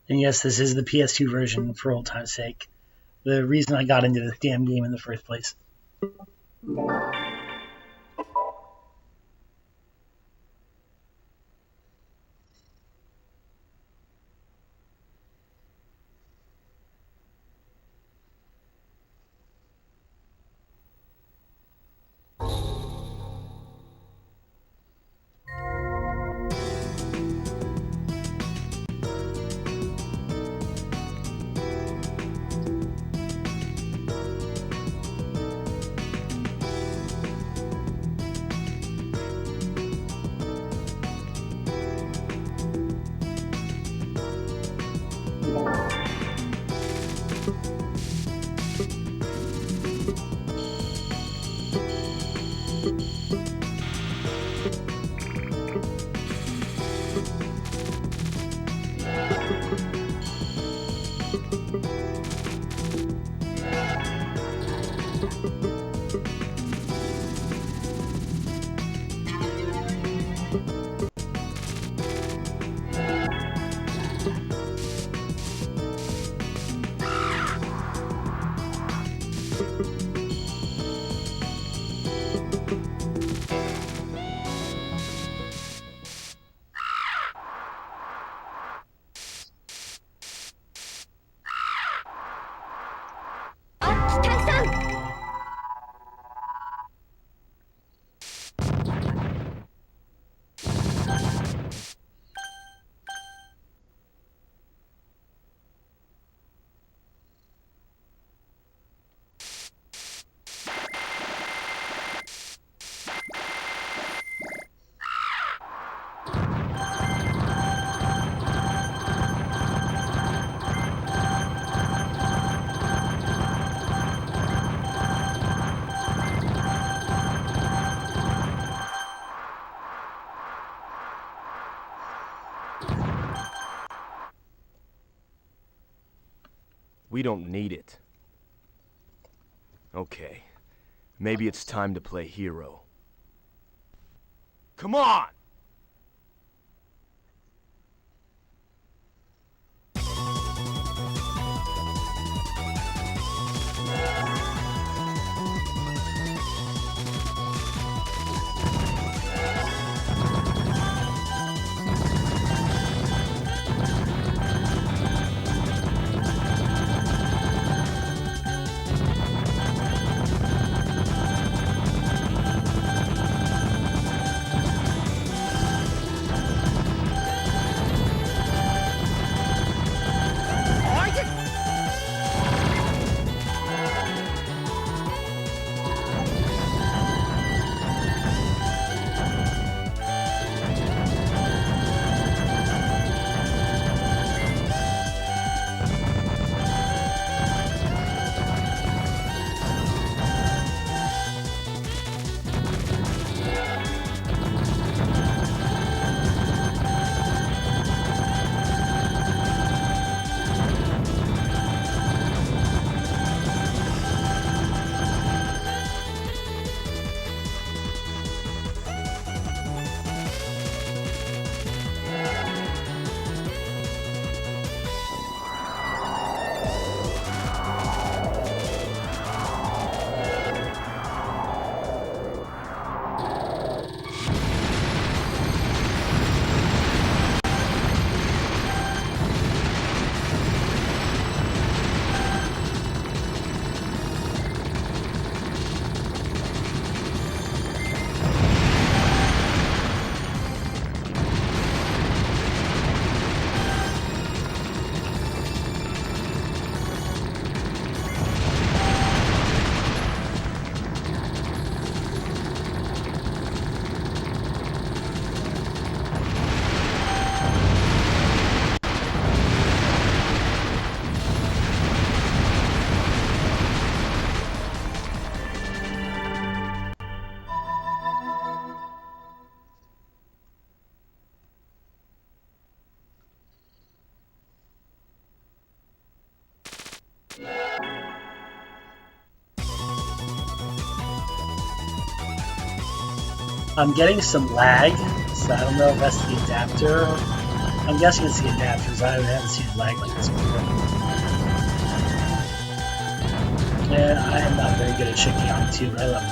And yes, this is the PS2 version for old time's sake. The reason I got into this damn game in the first place. We don't need it. Okay. Maybe it's time to play hero. Come on! I'm getting some lag, so I don't know if that's the adapter. I'm guessing it's the adapter, because I haven't seen lag like this before. And I am not very good at Shikigami too, but I love it.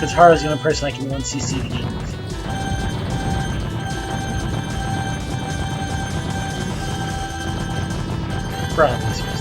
Kohtaro's the only person I can 1cc the game with. For obvious reasons.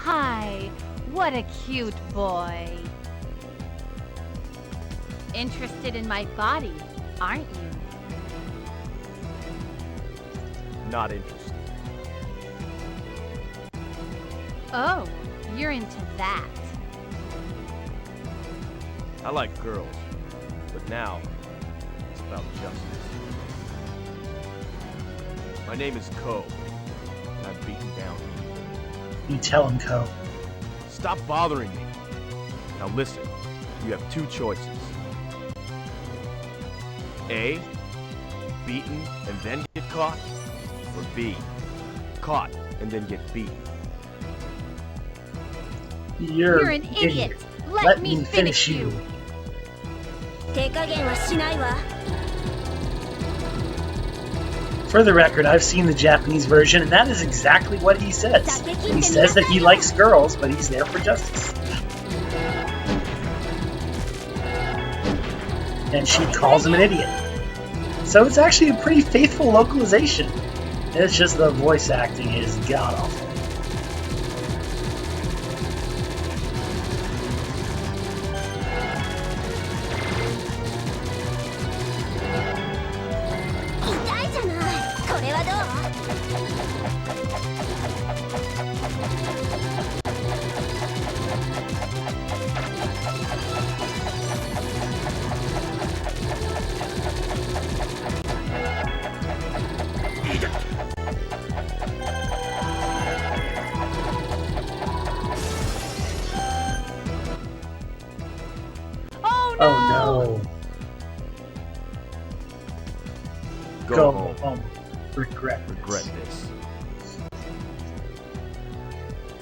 Hi, what a cute boy. Interested in my body, aren't you? Not interested. Oh, you're into that. I like girls, but now it's about justice. My name is Ko, and I'm beaten down evil. You tell him, Ko. Stop bothering me. Now listen, you have two choices. A, beaten and then get caught, or B, caught and then get beaten. You're an idiot. Let me finish you. For the record, I've seen the Japanese version, and that is exactly what he says. He says that he likes girls, but he's there for justice. And she calls him an idiot. So it's actually a pretty faithful localization. It's just the voice acting is god-awful. Oh no. Go home. Regret this.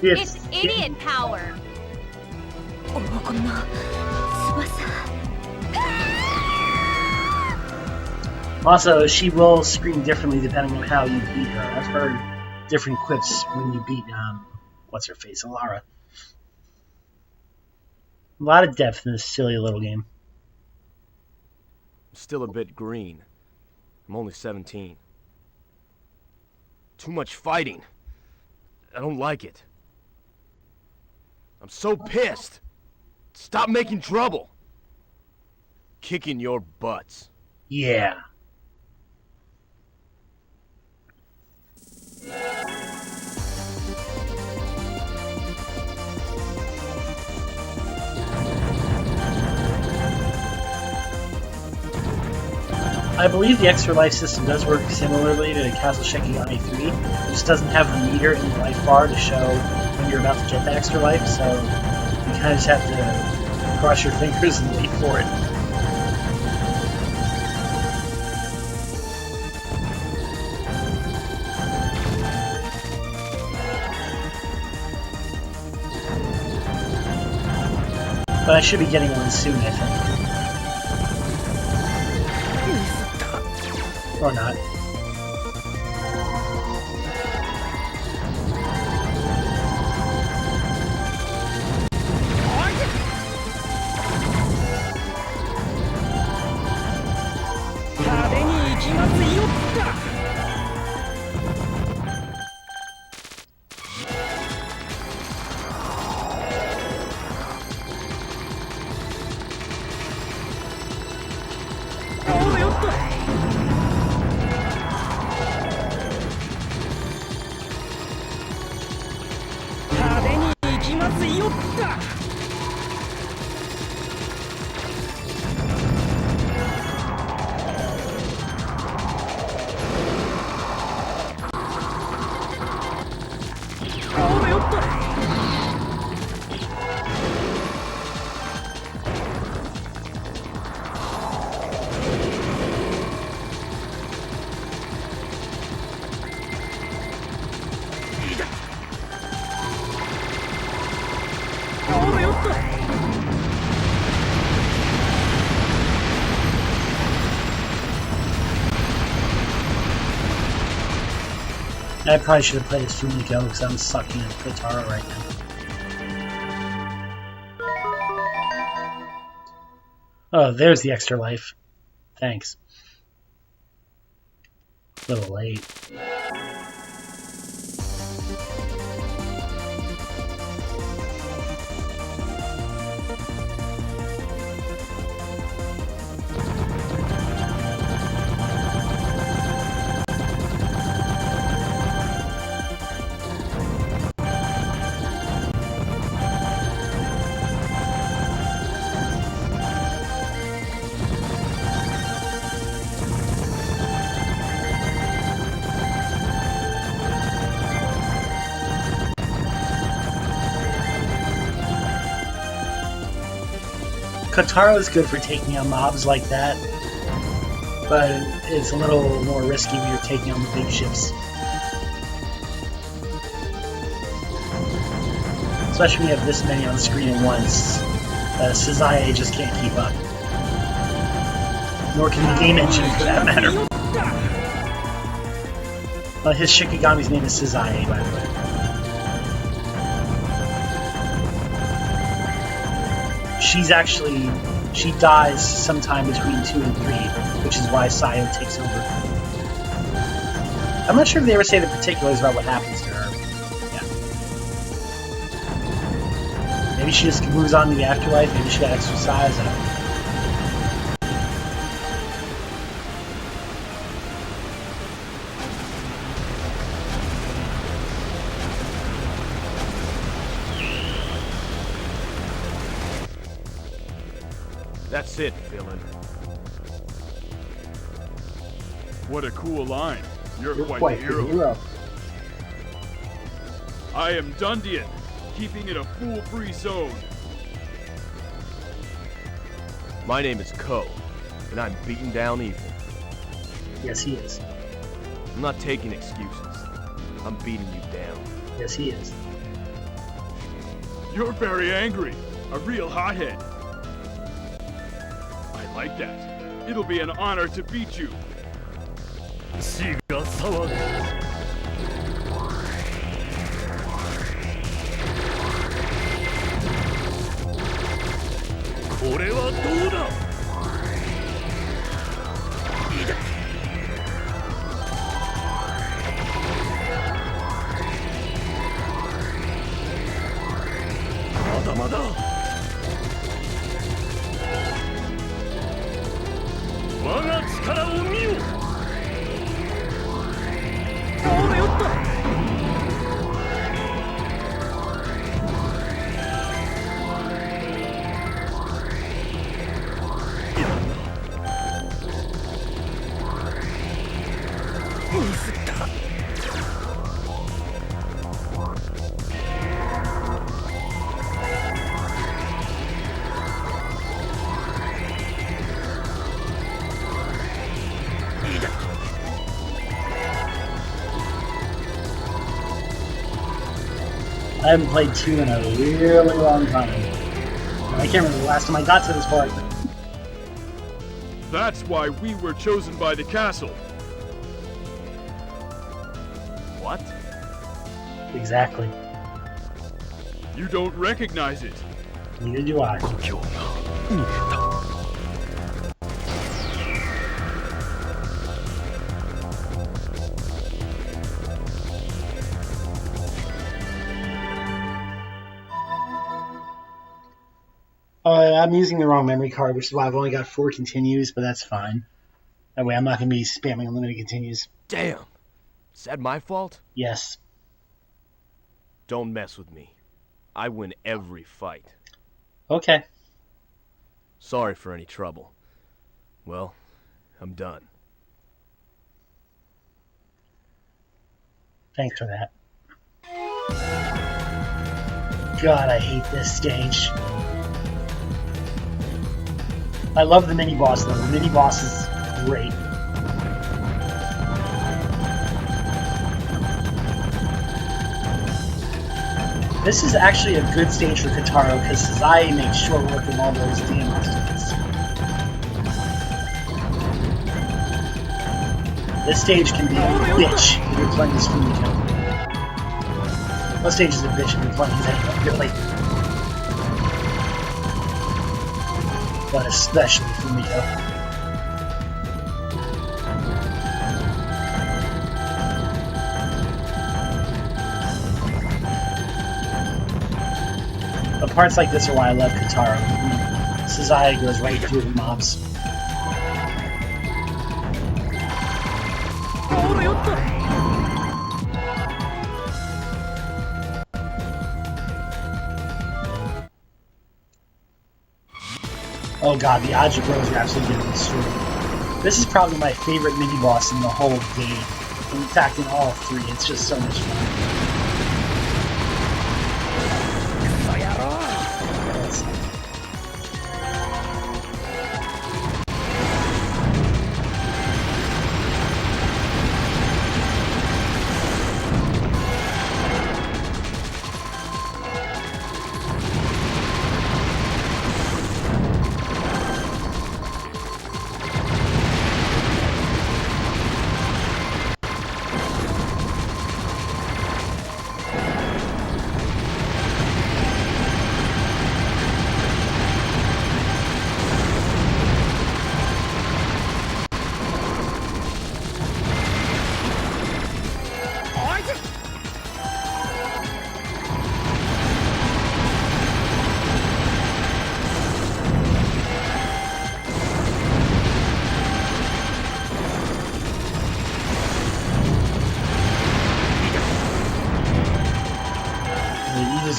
It's idiot power. Also, she will scream differently depending on how you beat her. I've heard different quips when you beat, what's her face, Alara. A lot of depth in this silly little game. I'm still a bit green. I'm only 17. Too much fighting. I don't like it. I'm so pissed. Stop making trouble. Kicking your butts. Yeah. I believe the extra life system does work similarly to Castle Shikigami 3. It just doesn't have the meter in the life bar to show when you're about to get the extra life, so you kind of just have to cross your fingers and wait for it. But I should be getting one soon, I think. Or not. I probably should have played as Fumiko because I'm sucking at Kohtaro right now. Oh, there's the extra life. Thanks. A little late. Kohtaro is good for taking on mobs like that, but it's a little more risky when you're taking on the big ships. Especially when you have this many on the screen at once. Suzae just can't keep up. Nor can the game engine for that matter. His Shikigami's name is Suzae, by the way. She dies sometime between 2 and 3, which is why Sayo takes over. I'm not sure if they ever say the particulars about what happens to her. Yeah. Maybe she just moves on to the afterlife, maybe she got exercise. I don't know. That's it, villain. What a cool line. You're quite the hero. I am Dundian, keeping it a fool-free zone. My name is Ko, and I'm beating down evil. Yes, he is. I'm not taking excuses. I'm beating you down. Yes, he is. You're very angry. A real hothead. I like that. It'll be an honor to beat you. I haven't played 2 in a really long time. I can't remember the last time I got to this part. That's why we were chosen by the castle. What? Exactly. You don't recognize it. Neither do I. I'm using the wrong memory card, which is why I've only got 4 continues, but that's fine. That way I'm not going to be spamming unlimited continues. Damn! Is that my fault? Yes. Don't mess with me. I win every fight. Okay. Sorry for any trouble. Well, I'm done. Thanks for that. God, I hate this stage. I love the mini-boss, though. The mini-boss is great. This is actually a good stage for Kohtaro, because Suzae makes short work of all those damn obstacles. This stage can be a bitch if you're playing as Fumiko. Most stages are a bitch if you're playing as anyone, really. But especially Fumiko. But parts like this are why I love Kohtaro. Sazaya goes right through the mobs. Oh god, the Aja Bros are absolutely getting destroyed. This is probably my favorite mini-boss in the whole game. In fact, in all three, it's just so much fun.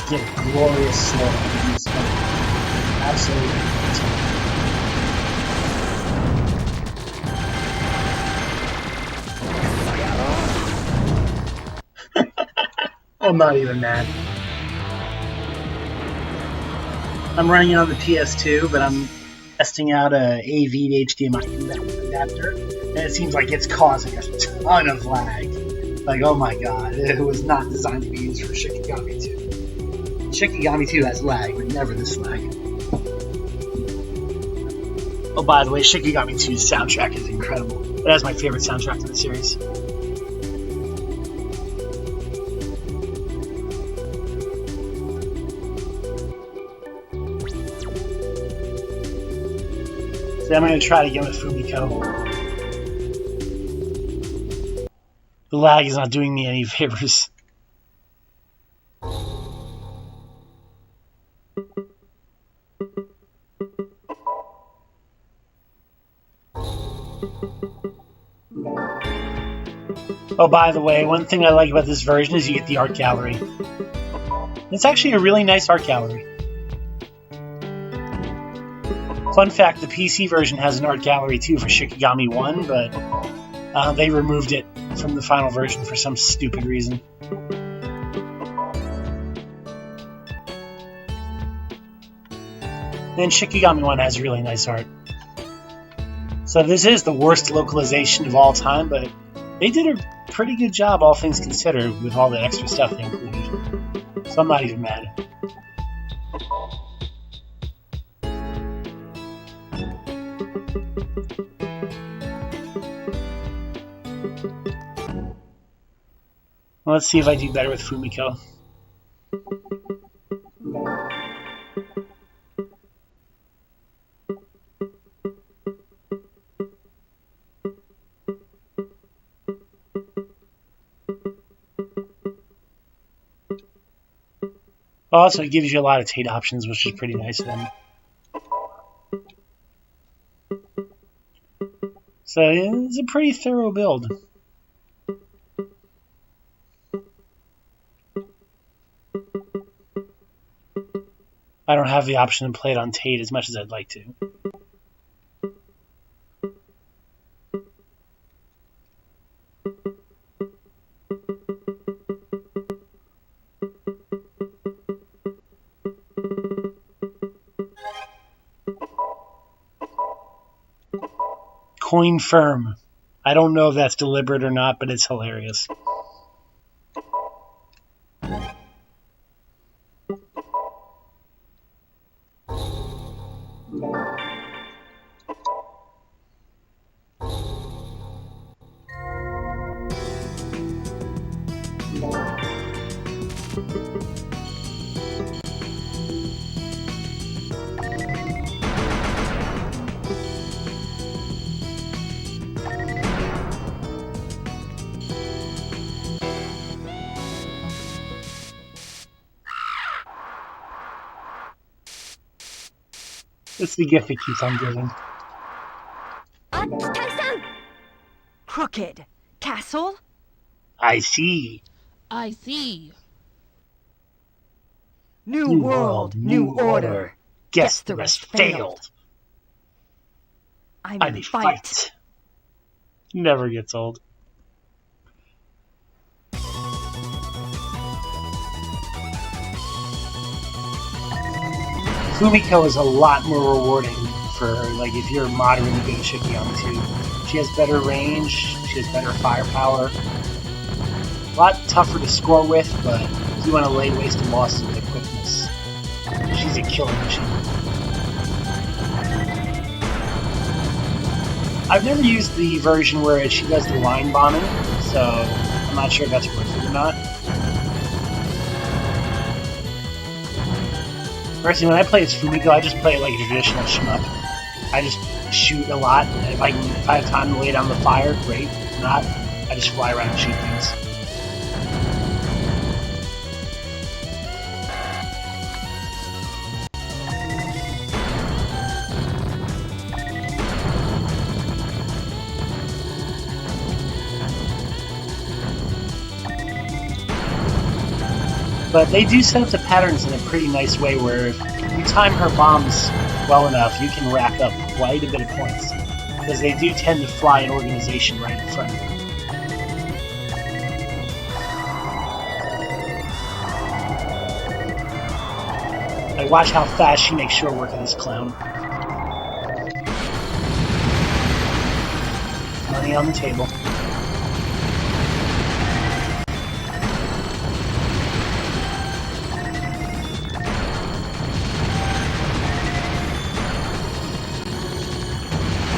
Get a glorious slow on this one. Absolutely. I'm not even mad. I'm running it on the PS2, but I'm testing out a AV to HDMI adapter, and it seems like it's causing a ton of lag. Like, oh my god, it was not designed to be used for Shikigami 2. Shikigami 2 has lag, but never this lag. Oh, by the way, Shikigami 2's soundtrack is incredible. That is my favorite soundtrack in the series. So I'm going to try it again with Fumiko. The lag is not doing me any favors. Oh, by the way, one thing I like about this version is you get the art gallery. It's actually a really nice art gallery. Fun fact, the PC version has an art gallery too for Shikigami 1, but they removed it from the final version for some stupid reason. And Shikigami 1 has really nice art. So this is the worst localization of all time, but they did a pretty good job, all things considered, with all the extra stuff they included. So I'm not even mad. Well, let's see if I do better with Fumiko. Also, it gives you a lot of Tate options, which is pretty nice of them. So, it's a pretty thorough build. I don't have the option to play it on Tate as much as I'd like to. Coin firm. I don't know if that's deliberate or not, but it's hilarious. It's the gift it keeps on giving. Crooked castle? I see. I see. New world, new order. Guess the rest failed. I I may fight. Never gets old. Fumiko is a lot more rewarding for, like, if you're moderately good at Shikigami too. She has better range, she has better firepower. A lot tougher to score with, but if you want to lay waste to losses with her quickness, she's a killing machine. I've never used the version where she does the line bombing, so I'm not sure if that's worth it or not. Personally, when I play as Fumiko, I just play it like a traditional shmup. I just shoot a lot. If I have time to lay down the fire, great. If not, I just fly around and shoot things. But they do set up the patterns in a pretty nice way where if you time her bombs well enough, you can rack up quite a bit of points. Because they do tend to fly an organization right in front of you. Like, watch how fast she makes short work of this clown. Money on the table.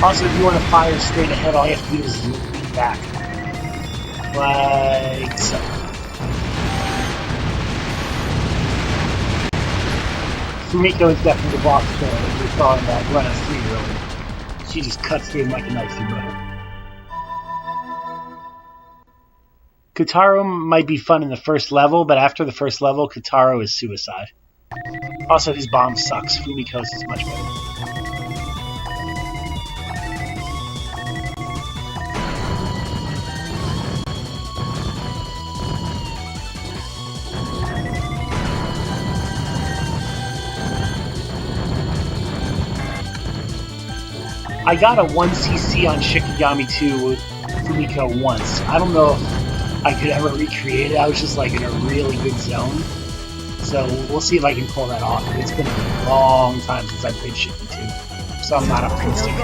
Also, if you want to fire straight ahead, all you have to do is lean back. Like so. Fumiko is definitely the boss killer if you're talking about running a 3-year-old. She just cuts through him like a knife through butter. Kohtaro might be fun in the first level, but after the first level, Kohtaro is suicide. Also, his bomb sucks. Fumiko's is much better. I got a 1cc on Shikigami 2 with Fumiko once. I don't know if I could ever recreate it. I was just like in a really good zone. So we'll see if I can pull that off. It's been a long time since I played Shikigami 2. So I'm not optimistic.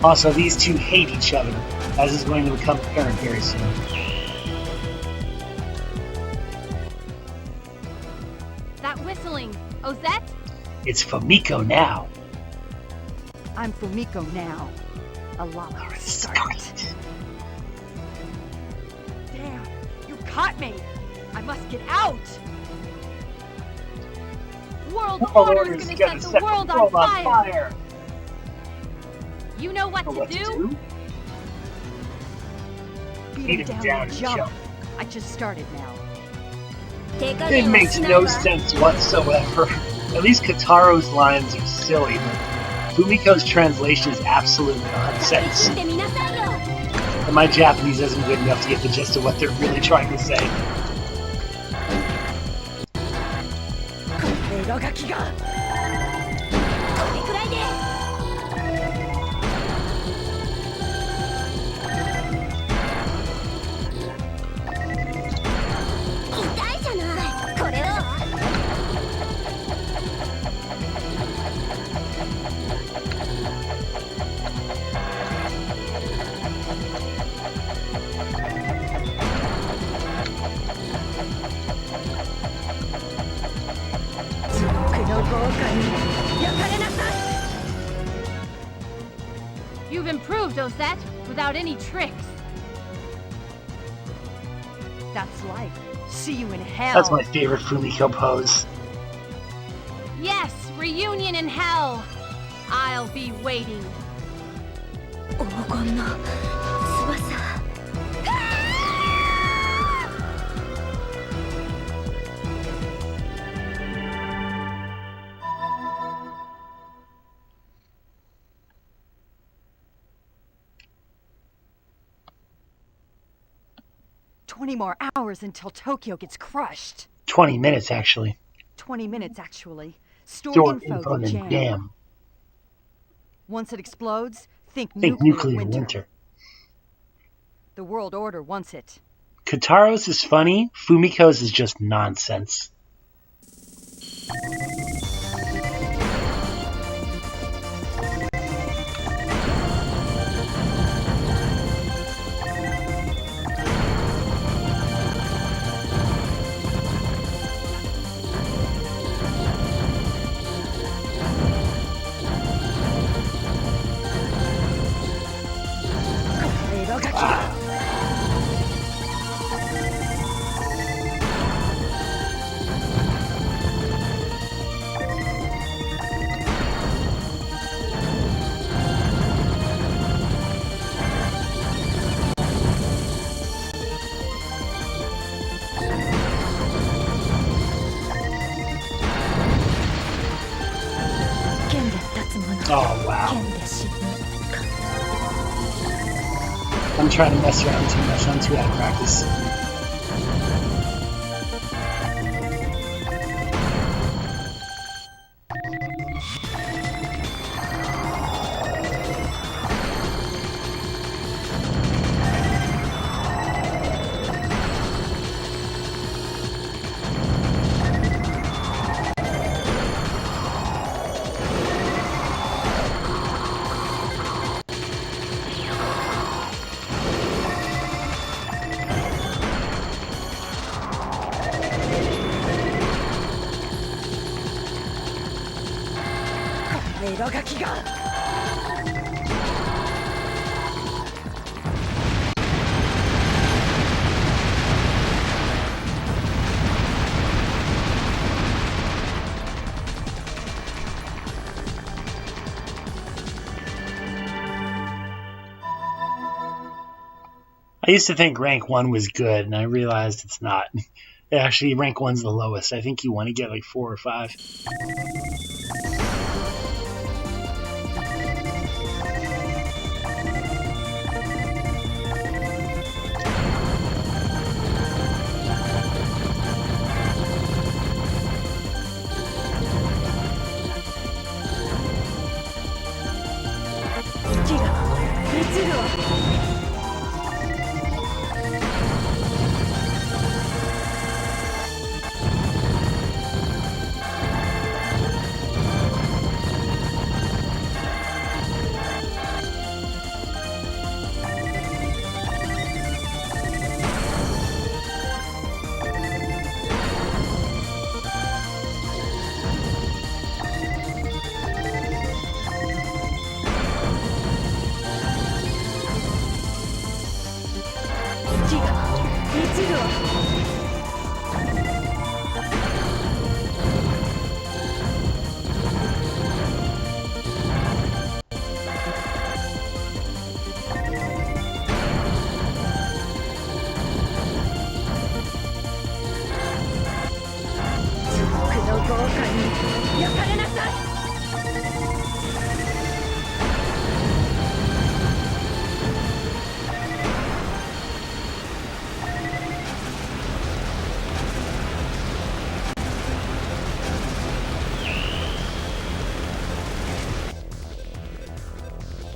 Also, these two hate each other, as is going to become apparent very soon. That whistling, Ozette? It's Fumiko now. I'm Fumiko now. A llama Scarlet. Damn, you caught me! I must get out! World Order is gonna set the world on fire! You know what to do? Beat him down and jump. I just started now. It makes no sense whatsoever. At least Kotaro's lines are silly, but Fumiko's translation is absolute nonsense. And my Japanese isn't good enough to get the gist of what they're really trying to say. Dosette, without any tricks. That's life. See you in hell. That's my favorite Fumiko pose. Yes, reunion in hell. I'll be waiting. 黄金の翼 20 more hours until Tokyo gets crushed. 20 minutes, actually. 20 minutes, actually. Stored Stored info info in the the jam. jam. Once it explodes, think Think nuclear nuclear winter. winter. The world order wants it. Kotaro's is funny. Fumiko's is just nonsense. Oh, wow. I'm trying to mess around too much. I'm too out of practice. I used to think rank 1 was good, and I realized it's not. Actually, rank 1's the lowest. I think you want to get like 4 or 5.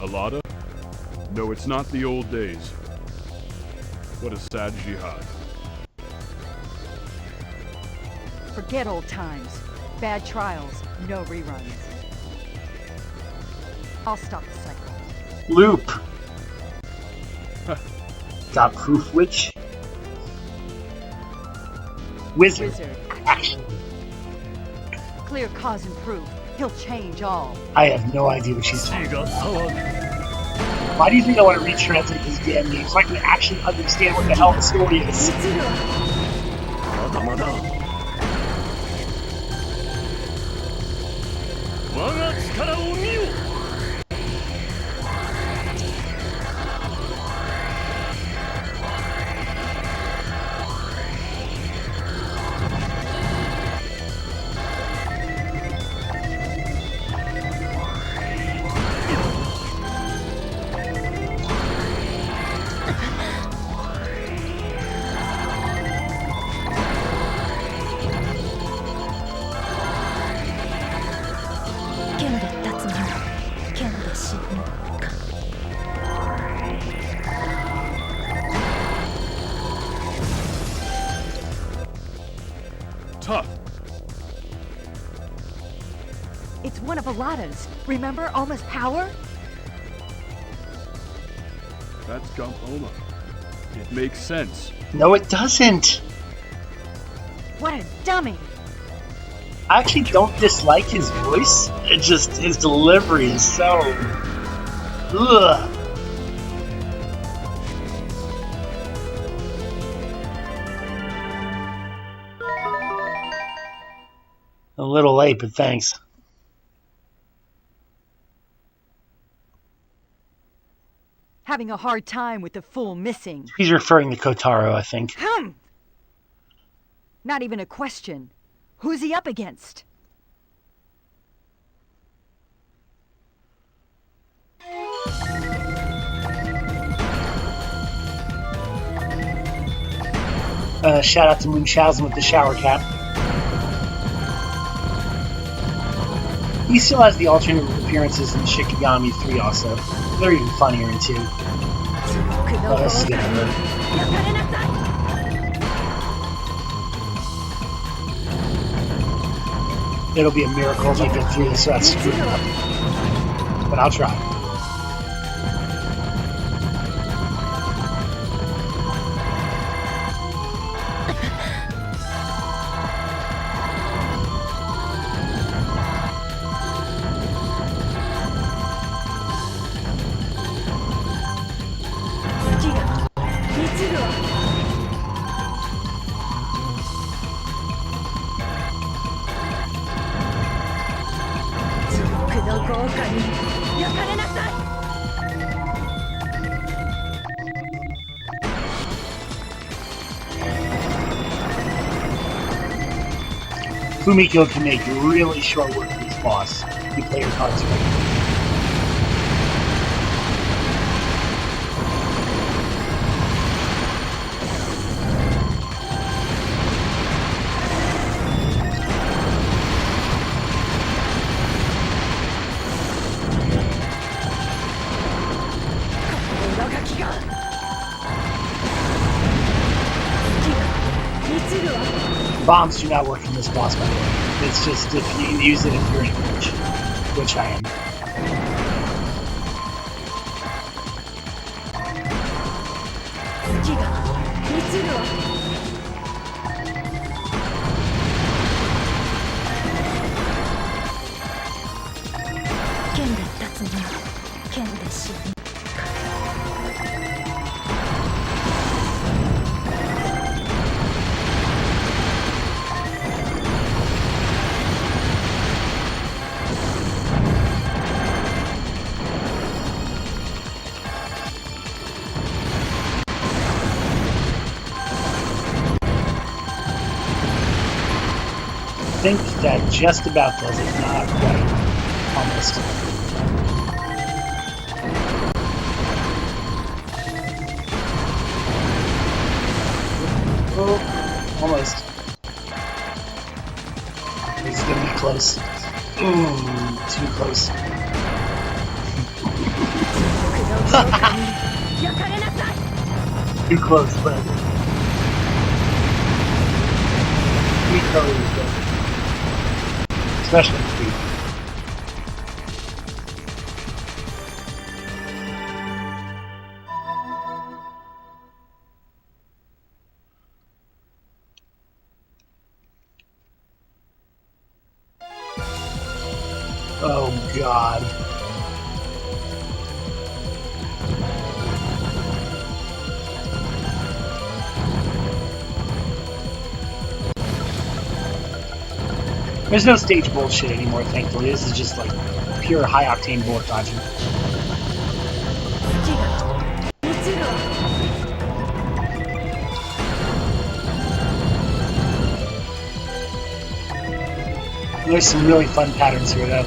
Alada? No, it's not the old days. What a sad jihad. Forget old times. Bad trials, no reruns. I'll stop the cycle. Loop! Got proof which? Wizard. Action. Clear cause and proof. He'll change all. I have no idea what she's talking about. Why do you think I want to retranslate this damn game so I can actually understand what the hell the story is? まだまだ我が力を見よ 剣で立つ者剣で死ぬか Tough. It's one of Alada's. Remember Alma's power? That's Gump Oma. It makes sense. No, it doesn't. What a dummy! I actually don't dislike his voice. It just, his delivery is so... Ugh. A little late, but thanks. Having a hard time with the fool missing. He's referring to Kohtaro, I think. Not even a question. Who's he up against? Shout out to Munchausen with the shower cap. He still has the alternate appearances in Shikigami 3 also. They're even funnier in 2. Oh, this is gonna hurt. It'll be a miracle if I get through this without screwing up. But I'll try. Fumiko can make really short work of this boss. You play your cards right. Bombs do not work in this boss, by the way. It's just if you can use it if you're in a pinch, which I am. I think that just about does it, not quite. Almost. Oh, almost. This is gonna be close. Ooh, too close. Too close, but we totally good. Especially speed. Oh God. There's no stage bullshit anymore, thankfully. This is just like pure high-octane bullet dodging. There's some really fun patterns here, though.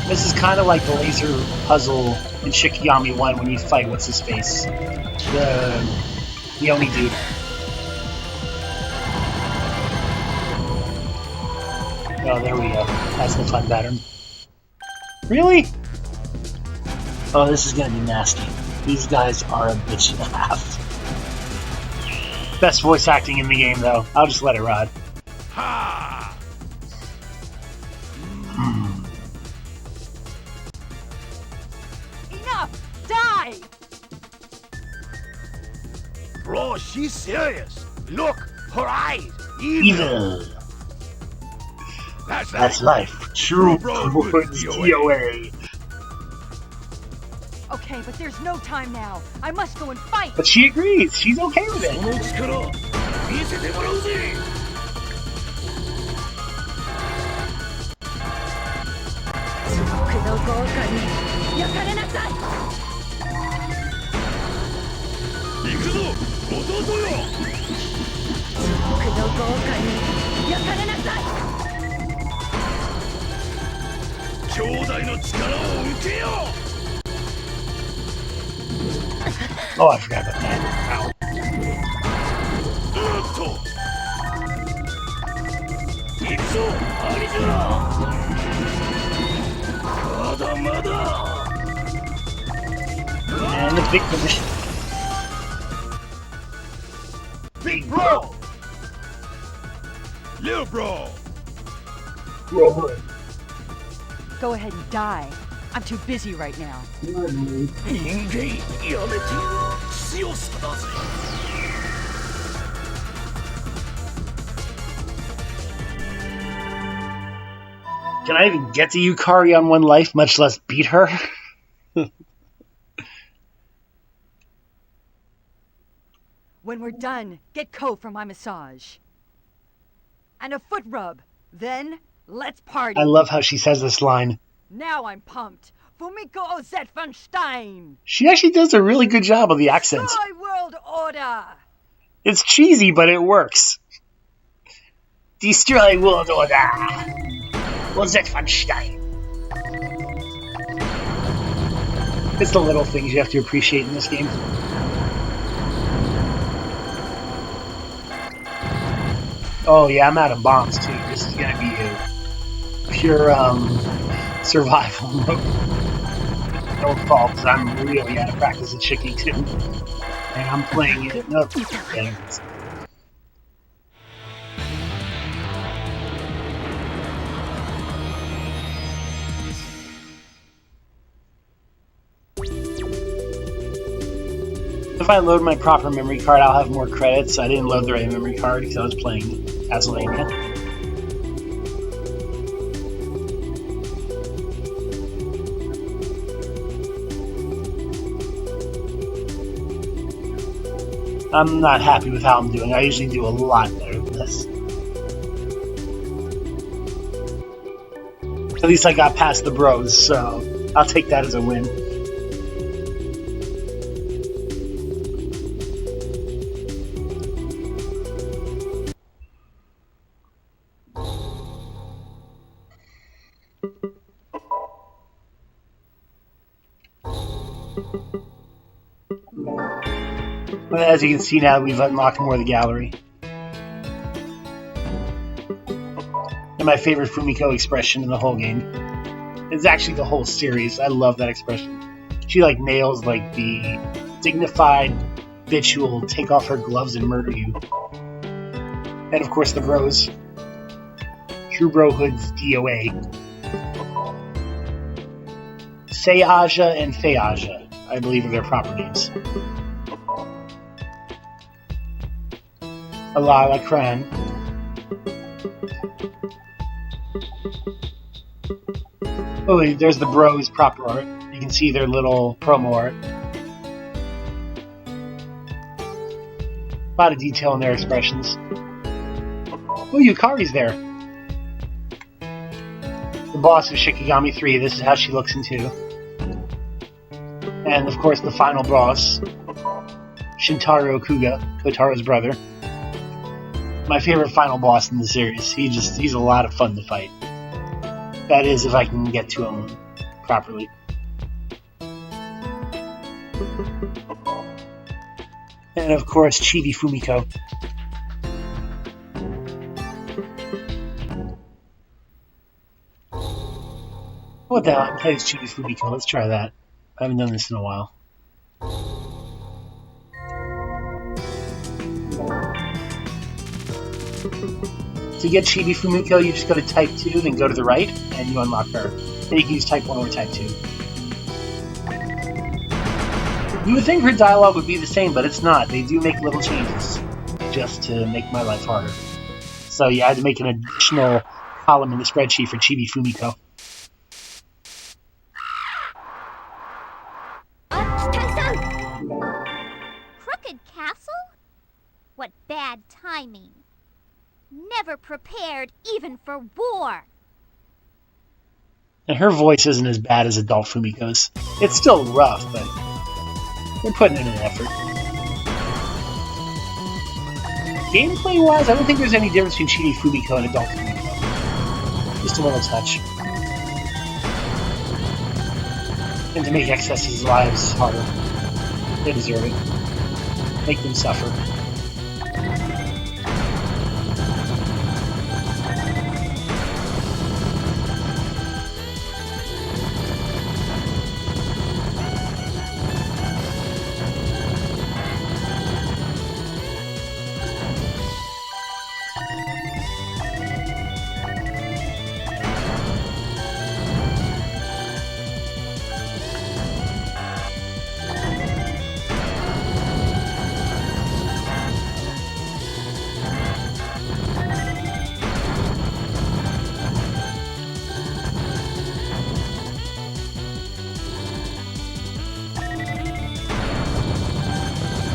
This is kind of like the laser puzzle in Shikigami 1 when you fight what's-his-face. The only dude. Oh, there we go. That's the fun pattern. Really? Oh, this is gonna be nasty. These guys are a bitch and a half. Best voice acting in the game, though. I'll just let it ride. Ha! Enough! Die! Bro, she's serious. Look, her eyes. Evil. That's life. True words DOA. Okay, but there's no time now. I must go and fight! But she agrees. She's okay with it. Oh, I forgot about that. Ow. And the big position. Big bro! Little bro! Go ahead and die. I'm too busy right now. Can I even get to Yukari on one life, much less beat her? When we're done, get Ko for my massage. And a foot rub. Then, let's party. I love how she says this line. Now I'm pumped. Fumiko Zetfunstein. She actually does a really good job of the accent. Destroy world order. It's cheesy, but it works. Destroy world order. Well, Zetfunstein. It's the little things you have to appreciate in this game. Oh yeah, I'm out of bombs too. This is gonna be a pure survival mode. Don't fall, because I'm really out of practice at Shiki too. And I'm playing it. No, dang. If I load my proper memory card, I'll have more credits. I didn't load the right memory card because I was playing Castlevania. I'm not happy with how I'm doing. I usually do a lot better than this. At least I got past the bros, so I'll take that as a win. As you can see now, we've unlocked more of the gallery. And my favorite Fumiko expression in the whole game. It's actually the whole series. I love that expression. She like nails like the dignified bitch who will take off her gloves and murder you. And of course the bros. True Brohood's DOA. Seaja and Feaja, I believe are their proper names. Alala Kran. Oh, there's the Bros proper art. You can see their little promo art. A lot of detail in their expressions. Oh, Yukari's there. The boss of Shikigami 3, this is how she looks in 2. And of course the final boss, Shintaro Kuga, Kotaro's brother. My favorite final boss in the series. He's a lot of fun to fight. That is, if I can get to him properly. And of course, Chibi Fumiko. What the hell? I'm playing Chibi Fumiko. Let's try that. I haven't done this in a while. To get Chibi Fumiko, you just go to Type 2, then go to the right, and you unlock her. Then you can use Type 1 or Type 2. You would think her dialogue would be the same, but it's not. They do make little changes, just to make my life harder. So yeah, I had to make an additional column in the spreadsheet for Chibi Fumiko. Crooked Castle? What bad timing. Never prepared even for war. And her voice isn't as bad as adult Fumiko's. It's still rough, but they're putting in an effort. Gameplay-wise, I don't think there's any difference between Chibi Fumiko and adult Fumiko. Just a little touch. And to make Excess's lives harder. They deserve it. Make them suffer.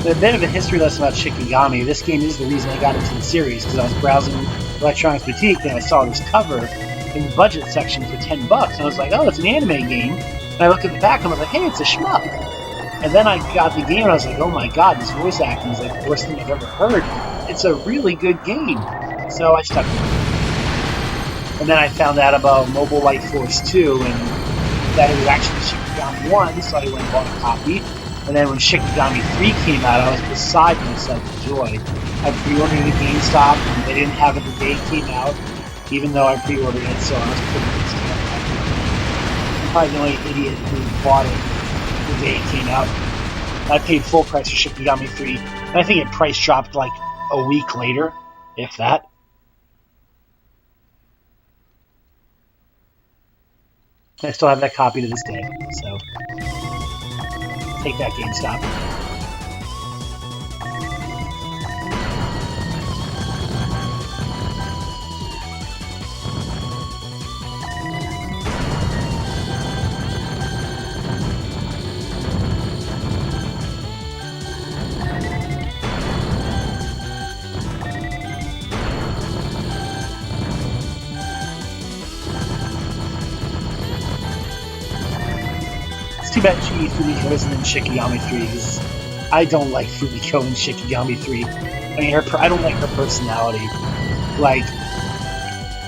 A bit of a history lesson about Shikigami. This game is the reason I got into the series, because I was browsing Electronics Boutique and I saw this cover in the budget section for $10, and I was like, oh, it's an anime game. And I looked at the back and I was like, hey, it's a shmup. And then I got the game and I was like, oh my god, this voice acting is like the worst thing I've ever heard. It's a really good game. So I stuck with it. And then I found out about Mobile Light Force 2 and that it was actually Shikigami 1, so I went and bought a copy. And then when Shikigami 3 came out, I was beside myself with joy. I pre-ordered it at GameStop, and they didn't have it the day it came out, even though I pre-ordered it, so I was pretty pissed off. I'm probably the only idiot who bought it the day it came out. I paid full price for Shikigami 3, and I think it price dropped like a week later, if that. I still have that copy to this day, so take that, GameStop. It's too bad Fumiko isn't in Shikigami 3, because I don't like Fumiko in Shikigami 3. I mean, I don't like her personality. Like,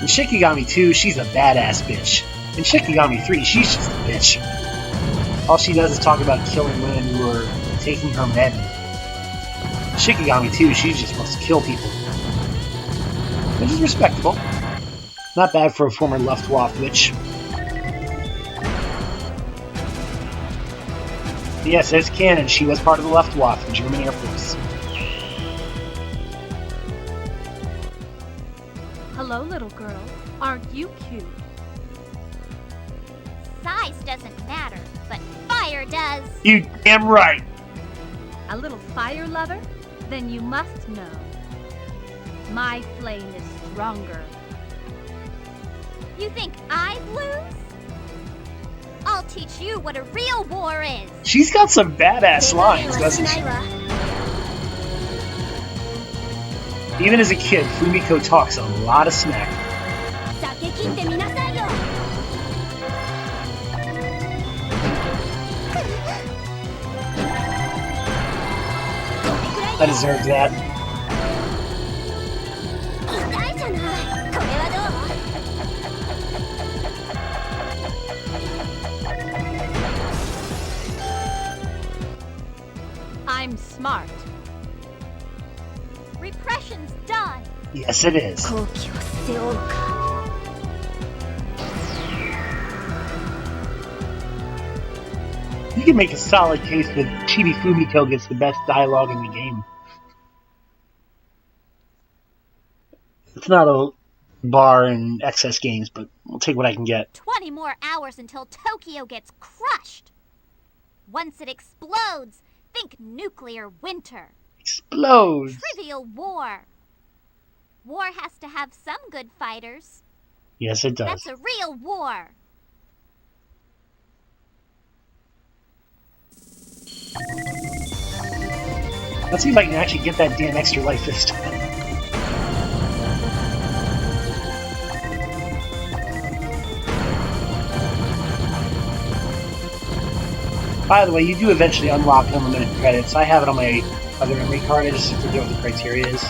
in Shikigami 2, she's a badass bitch. In Shikigami 3, she's just a bitch. All she does is talk about killing women who are taking her men. In Shikigami 2, she just wants to kill people. Which is respectable. Not bad for a former Luftwaffe witch. Yes, it's canon. She was part of the Luftwaffe, the German Air Force. Hello, little girl. Aren't you cute? Size doesn't matter, but fire does. You damn right. A little fire lover? Then you must know. My flame is stronger. You think I'd lose? I'll teach you what a real war is. She's got some badass lines, doesn't she? Even as a kid, Fumiko talks a lot of smack. I deserve that. I'm smart. Repression's done. Yes, it is. You can make a solid case that Chibi Fumiko gets the best dialogue in the game. It's not a bar in excess games, but I'll take what I can get. 20 more hours until Tokyo gets crushed. Once it explodes, think nuclear winter. Explodes! Trivial war. War has to have some good fighters. Yes, it does. That's a real war. Let's see if I can actually get that damn extra life this time. By the way, you do eventually unlock unlimited credits. I have it on my other memory card. I just forget what the criteria is.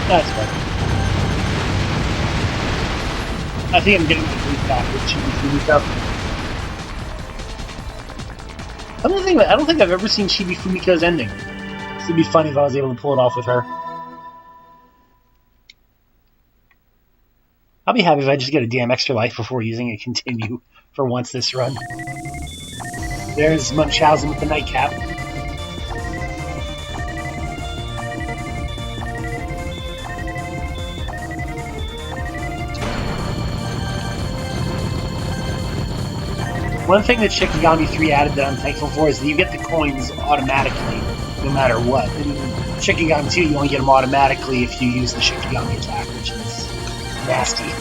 That's fine. I think I'm getting the brief back with Chibi Fumiko. I don't think I've ever seen Chibi Fumiko's ending. This would be funny if I was able to pull it off with her. I'll be happy if I just get a damn extra life before using a continue for once this run. There's Munchausen with the nightcap. One thing that Shikigami 3 added that I'm thankful for is that you get the coins automatically, no matter what. In Shikigami 2, you only get them automatically if you use the Shikigami attack, which is nasty.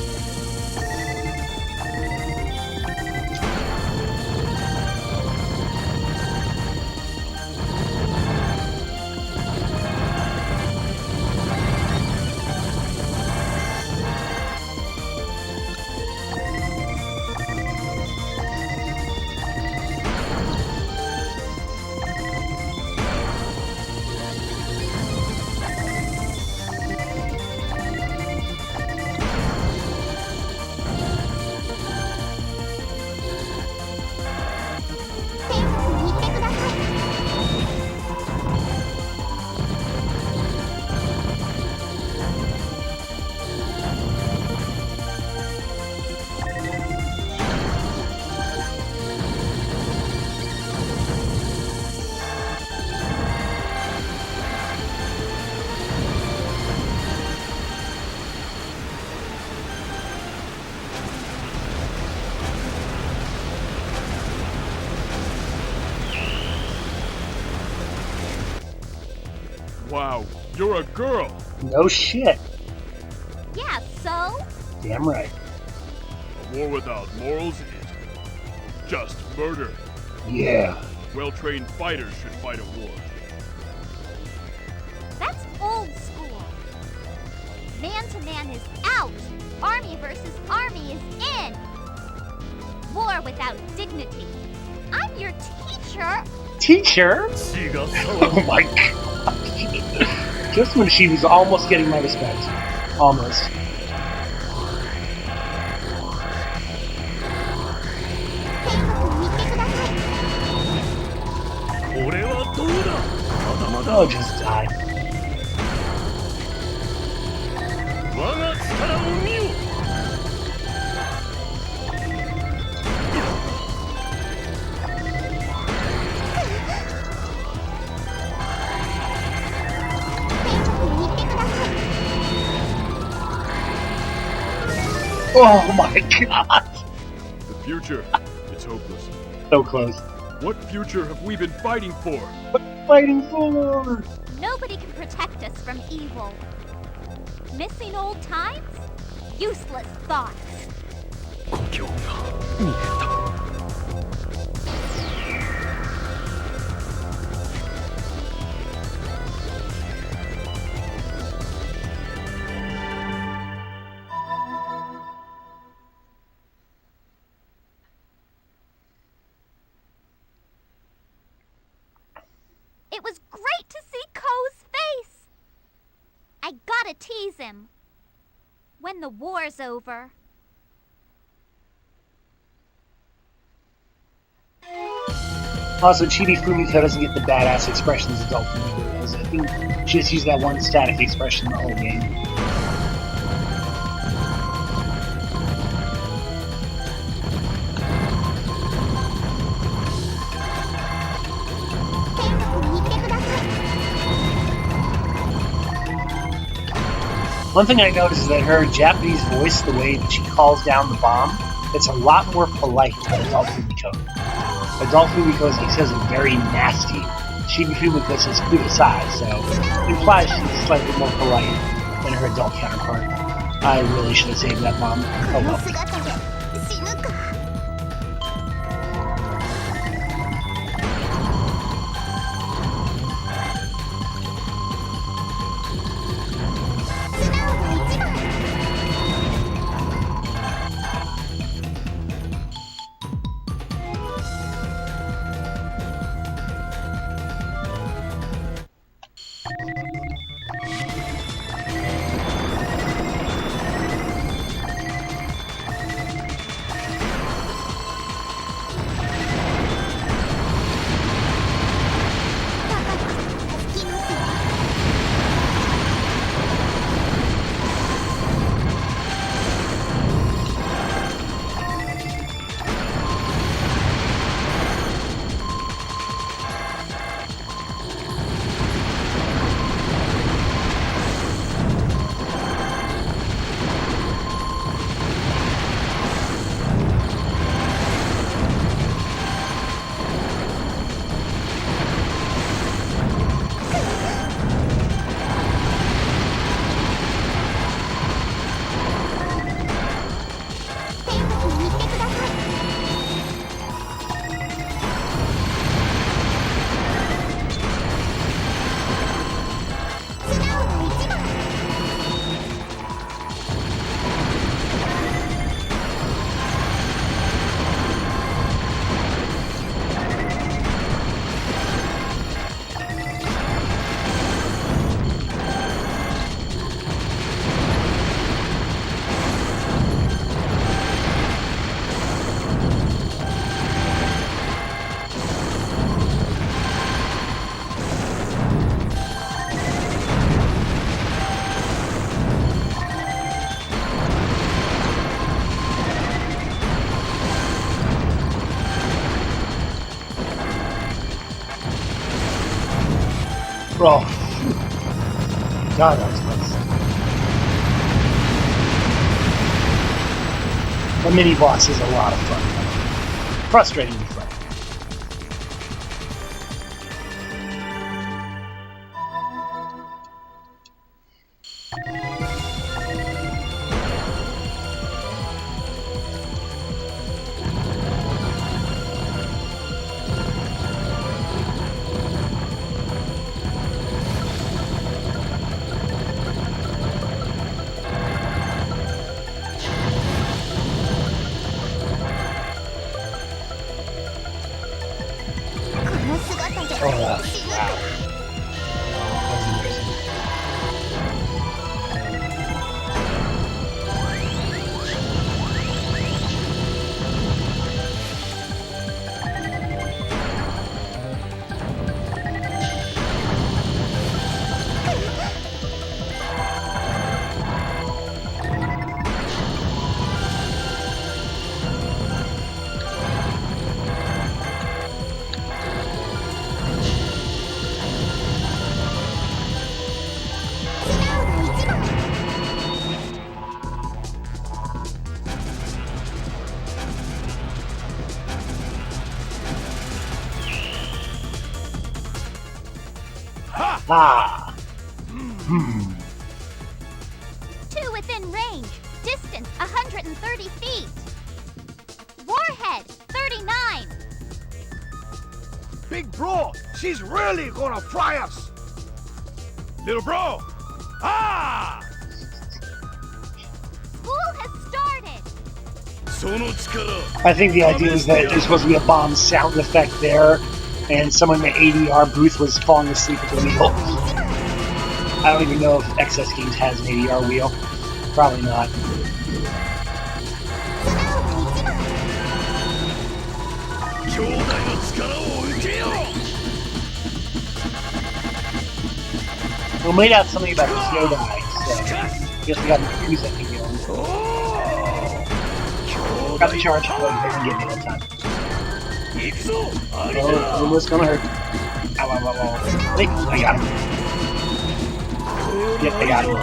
Wow, you're a girl! No shit. Yeah, so? Damn right. war without morals is just murder. Yeah. Well-trained fighters should fight a war. That's old school. Man to man is out. Army versus army is in. War without dignity. I'm your teacher. Teacher? Oh my god. Just when she was almost getting my respect. Almost. Oh, just die. Oh my god! The future is hopeless. So close. What future have we been fighting for? What fighting for? Nobody can protect us from evil. Missing old times? Useless thoughts. It was great to see Ko's face. I gotta tease him. When the war's over. Also, Chibi Fumiko doesn't get the badass expressions adult Fumiko does. I think she just used that one static expression the whole game. One thing I noticed is that her Japanese voice, the way that she calls down the bomb, it's a lot more polite than adult Fumiko. Adult Fumiko says it very nasty. Chibi Fumiko says kudasai, so it implies she's slightly more polite than her adult counterpart. I really should have saved that bomb. Oh well. Oh. God, that was close. The mini-boss is a lot of fun. Frustratingly fun. Oh, wow. That's interesting. Ah! Two within range. Distance 130 feet. Warhead 39. Big bro, she's really gonna fry us. Little bro, ah! School has started. I think the idea is that there's supposed to be a bomb sound effect there, and someone in the ADR booth was falling asleep at the wheel. I don't even know if XS Games has an ADR wheel. Probably not. We might have something about Kyodai, so I guess we gotta use that thing going. Got the charge, but it didn't get me that time. Oh, almost gonna hurt. Ow, ow, ow, ow. Wait, I got him. Yep, I got him.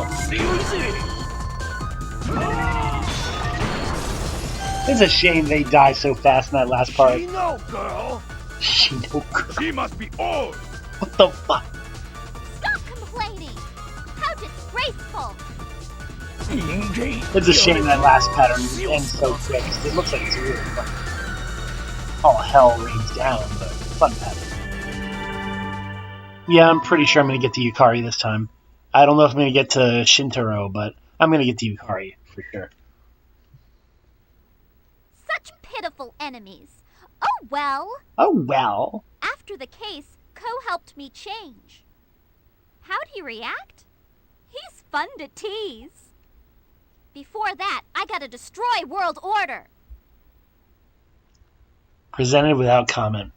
It's a shame they die so fast in that last part. Shino girl. Shino girl. She must be old. What the fuck? Stop complaining. How disgraceful. It's a shame that last pattern ends so quick. It looks like it's really fun. All hell rains down, but fun pattern. Yeah, I'm pretty sure I'm going to get to Yukari this time. I don't know if I'm going to get to Shintaro, but I'm going to get to Yukari for sure. Such pitiful enemies. Oh well. Oh well. After the case, Ko helped me change. How'd he react? He's fun to tease. Before that, I gotta destroy World Order. Presented without comment.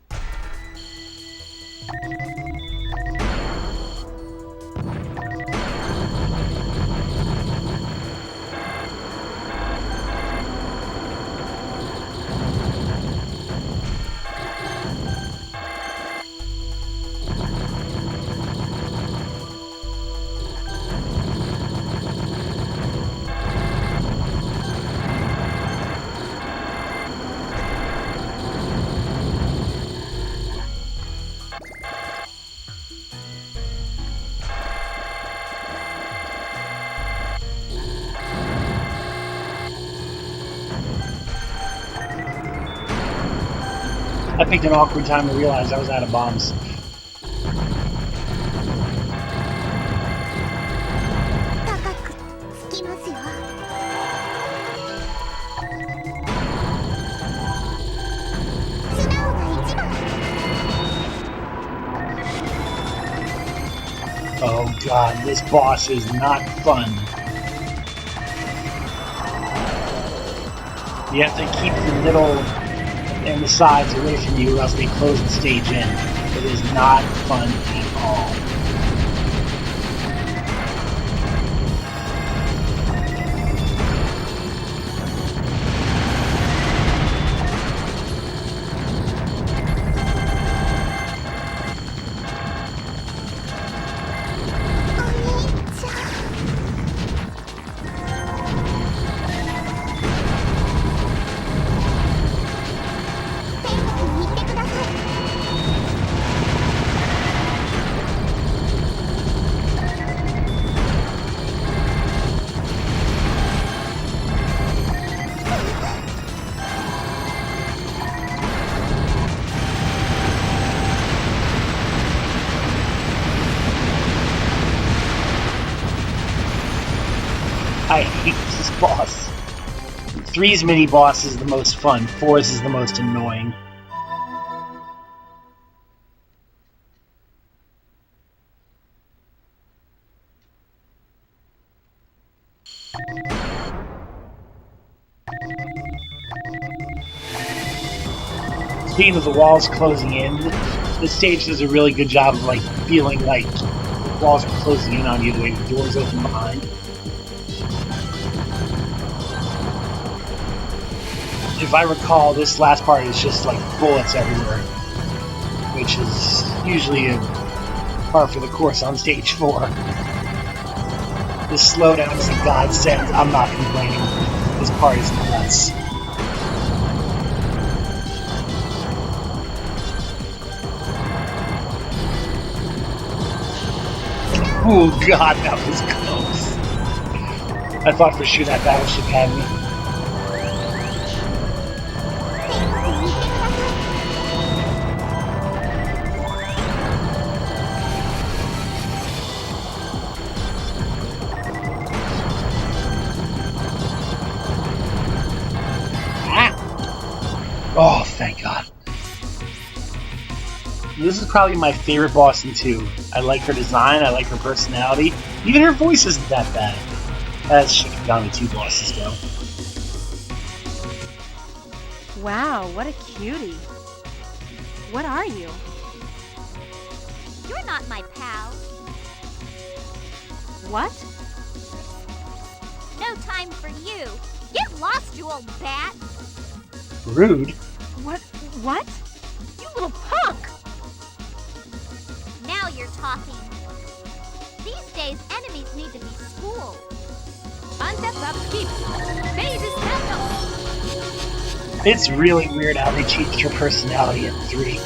I picked an awkward time to realize I was out of bombs. Oh god, this boss is not fun. You have to keep the middle and the sides away from you or else they close the stage in. It is not fun at all. I hate this boss. 3's mini-boss is the most fun, 4's is the most annoying. Speaking of the walls closing in, this stage does a really good job of like feeling like the walls are closing in on you the way the doors open behind. If I recall, this last part is just like bullets everywhere, which is usually a par for the course on stage 4. This slowdown is a godsend. I'm not complaining. This part is nuts. Oh god, that was close. I thought for sure that battleship had me. Oh, thank God. This is probably my favorite boss in 2. I like her design, I like her personality. Even her voice isn't that bad. As Shikigami 2 bosses go. Wow, what a cutie. What are you? You're not my pal. What? No time for you. Get lost, you old bat. Rude. What? You little punk! Now you're talking. These days, enemies need to be schooled. It's really weird how they changed her personality in 3.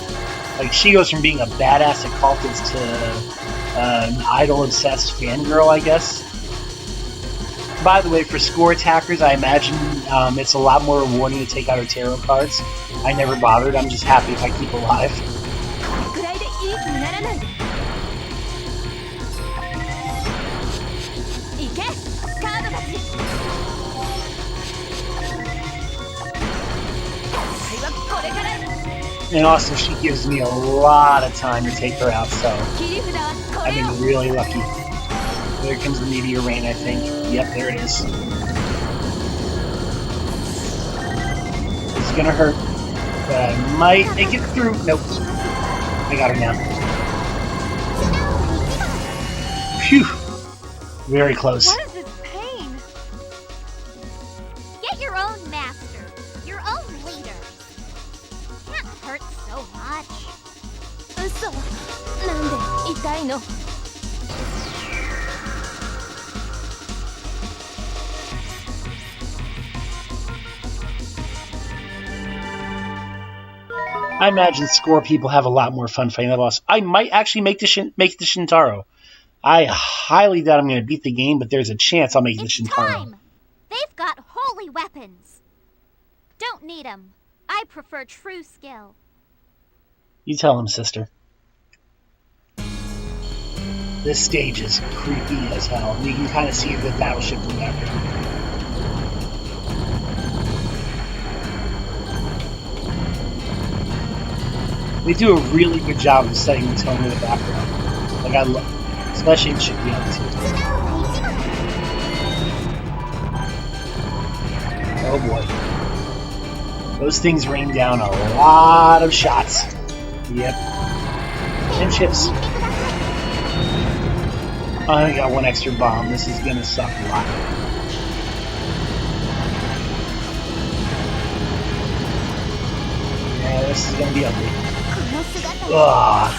Like, she goes from being a badass occultist to an idol-obsessed fangirl, I guess. By the way, for score attackers, I imagine it's a lot more rewarding to take out her tarot cards. I never bothered. I'm just happy if I keep alive. And also, she gives me a lot of time to take her out, so I've been really lucky. There comes the meteor rain, I think. Yep, there it is. It's gonna hurt, but I might make it through. Nope. I got her now. Phew. Very close. What is this pain? Get your own master, your own leader. Can't hurt so much. I imagine score people have a lot more fun fighting that boss. I might actually make the Shintaro. I highly doubt I'm going to beat the game, but there's a chance I'll make the Shintaro. Time. They've got holy weapons. Don't need them. I prefer true skill. You tell him, sister. This stage is creepy as hell. You can kind of see the battleship in the background. They do a really good job of setting the tone in the background. Like, I love, especially in Shikigami 2. Oh boy. Those things rain down a lot of shots. Yep. And chips. I only got one extra bomb. This is gonna suck a lot. Yeah, this is gonna be ugly. Ugh.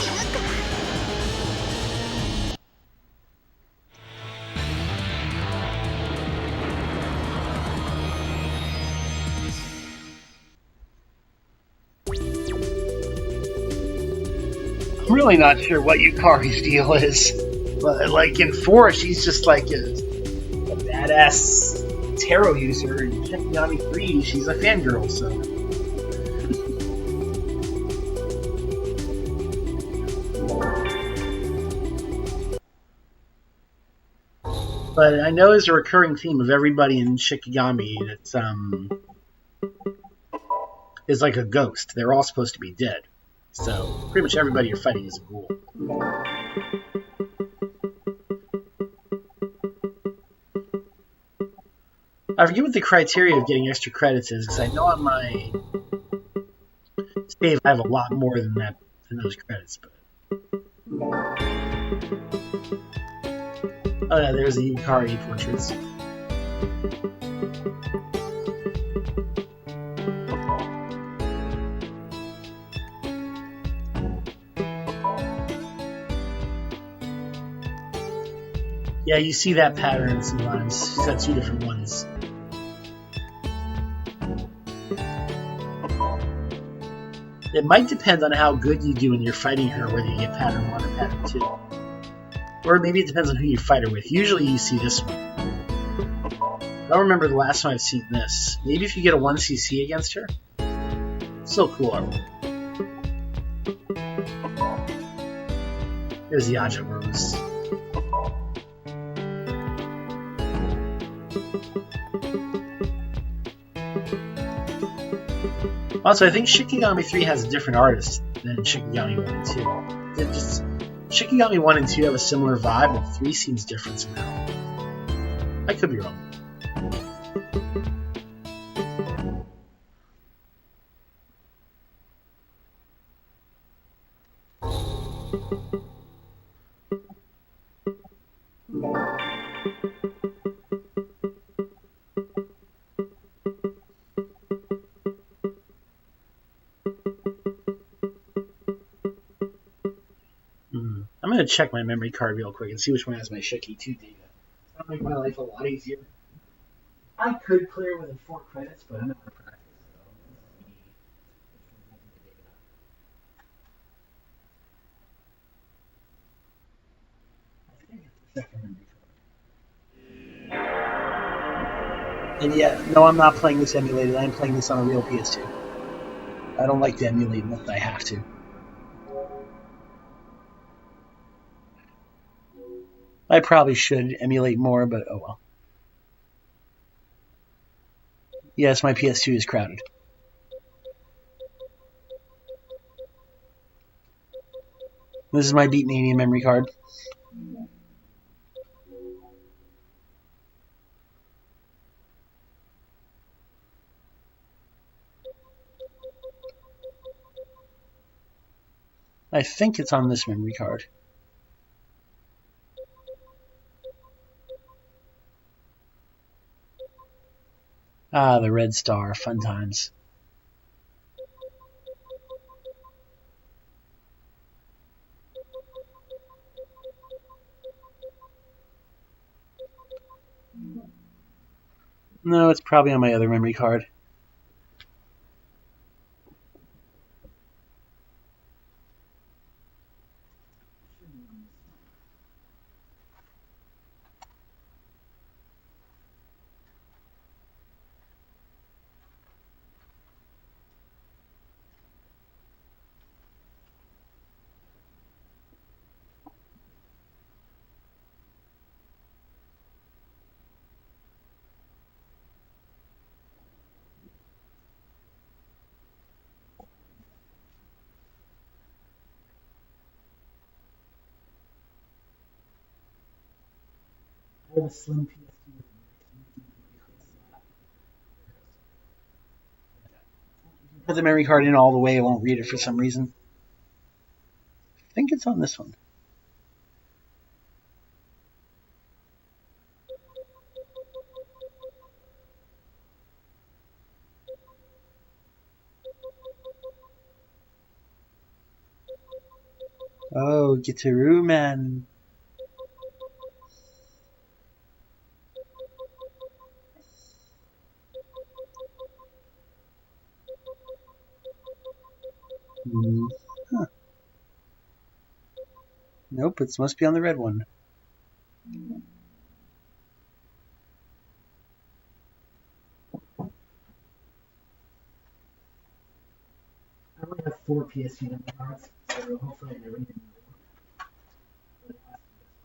I'm really not sure what Yukari's deal is. But like in 4, she's just like a badass tarot user. In Shikigami 3, she's a fangirl, so. But I know there's a recurring theme of everybody in Shikigami that's is like a ghost. They're all supposed to be dead. So pretty much everybody you're fighting is a ghoul. I forget what the criteria of getting extra credits is, because I know on my Save, I have a lot more than that than those credits, but oh yeah, there's the Ikari portraits. Yeah, you see that pattern sometimes. She's got two different ones. It might depend on how good you do when you're fighting her, whether you get pattern 1 or pattern 2. Or maybe it depends on who you fight her with. Usually you see this one. I don't remember the last time I've seen this. Maybe if you get a 1cc against her. Still cool. There's the Aja Rose. Also, I think Shikigami 3 has a different artist than Shikigami 1 and 2. Shikigami 1 and 2 have a similar vibe, but 3 seems different somehow. I could be wrong. I'm going to check my memory card real quick and see which one has my Shiki 2 data. That'll make my life a lot easier. I could clear within 4 credits, but I'm out of practice, so let's see which one has my data. I think it's the second memory card. And yeah, no, I'm not playing this emulated. I'm playing this on a real PS2. I don't like to emulate unless I have to. I probably should emulate more, but oh well. Yes, my PS2 is crowded. This is my Beatmania memory card. I think it's on this memory card. Ah, the red star. Fun times. No, it's probably on my other memory card. I have a slim PS2 with a memory card slot. If you put the memory card in all the way, it won't read it for some reason. I think it's on this one. Oh, Gitaru Man. Huh. Nope, it must be on the red one. I only have 4 PS2 memory cards, so hopefully I never need another one. But it has to be this one.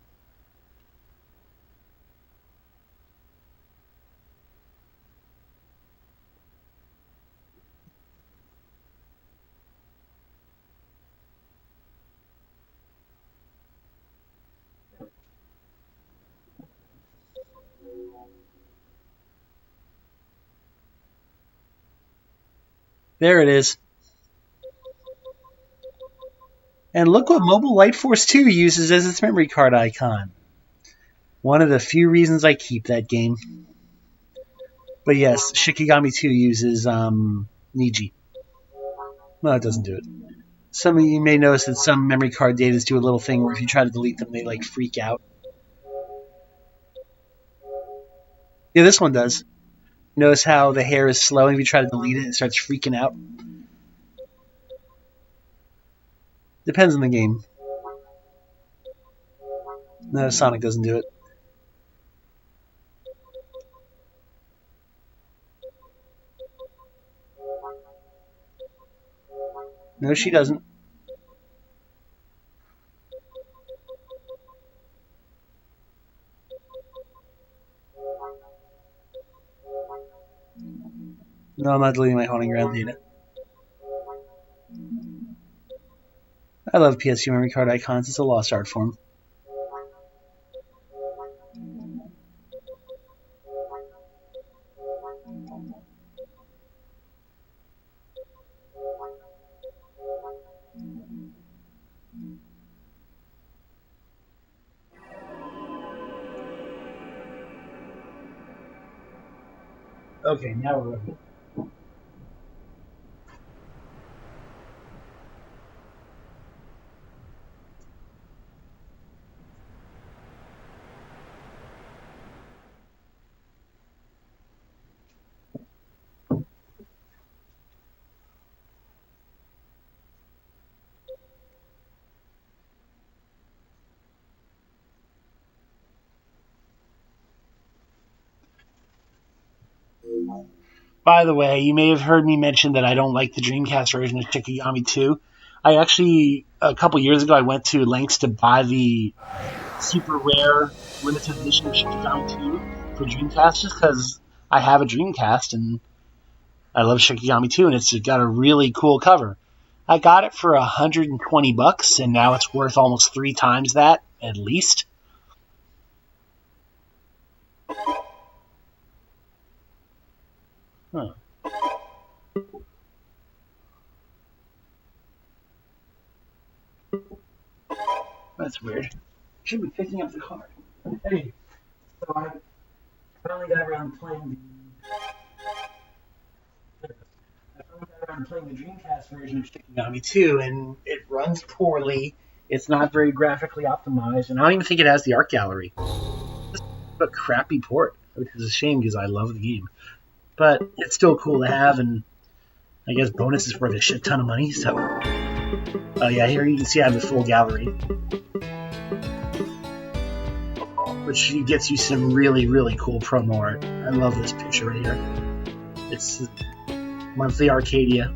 There it is. And look what Mobile Light Force 2 uses as its memory card icon. One of the few reasons I keep that game. But yes, Shikigami 2 uses Niji. No, it doesn't do it. Some of you may notice that some memory card datas do a little thing where if you try to delete them, they like freak out. Yeah, this one does. Notice how the hair is slow, and if you try to delete it, it starts freaking out. Depends on the game. No, Sonic doesn't do it. No, she doesn't. No, I'm not deleting my haunting ground data. I love PSU memory card icons. It's a lost art form. Okay, now we're ready. By the way, you may have heard me mention that I don't like the Dreamcast version of Shikigami 2. I actually, a couple years ago, I went to lengths to buy the super rare limited edition of Shikigami 2 for Dreamcast just because I have a Dreamcast and I love Shikigami 2 and it's got a really cool cover. I got it for $120 and now it's worth almost 3 times that, at least. Huh. That's weird. Should be picking up the card. Hey, so I finally got around playing the Dreamcast version of Shikigami 2, and it runs poorly. It's not very graphically optimized, and I don't even think it has the art gallery. It's a crappy port, which is a shame because I love the game. But it's still cool to have, and I guess bonus is worth a shit ton of money, so... Oh yeah, here you can see I have the full gallery. Which gets you some really, really cool promo art. I love this picture right here. It's monthly Arcadia.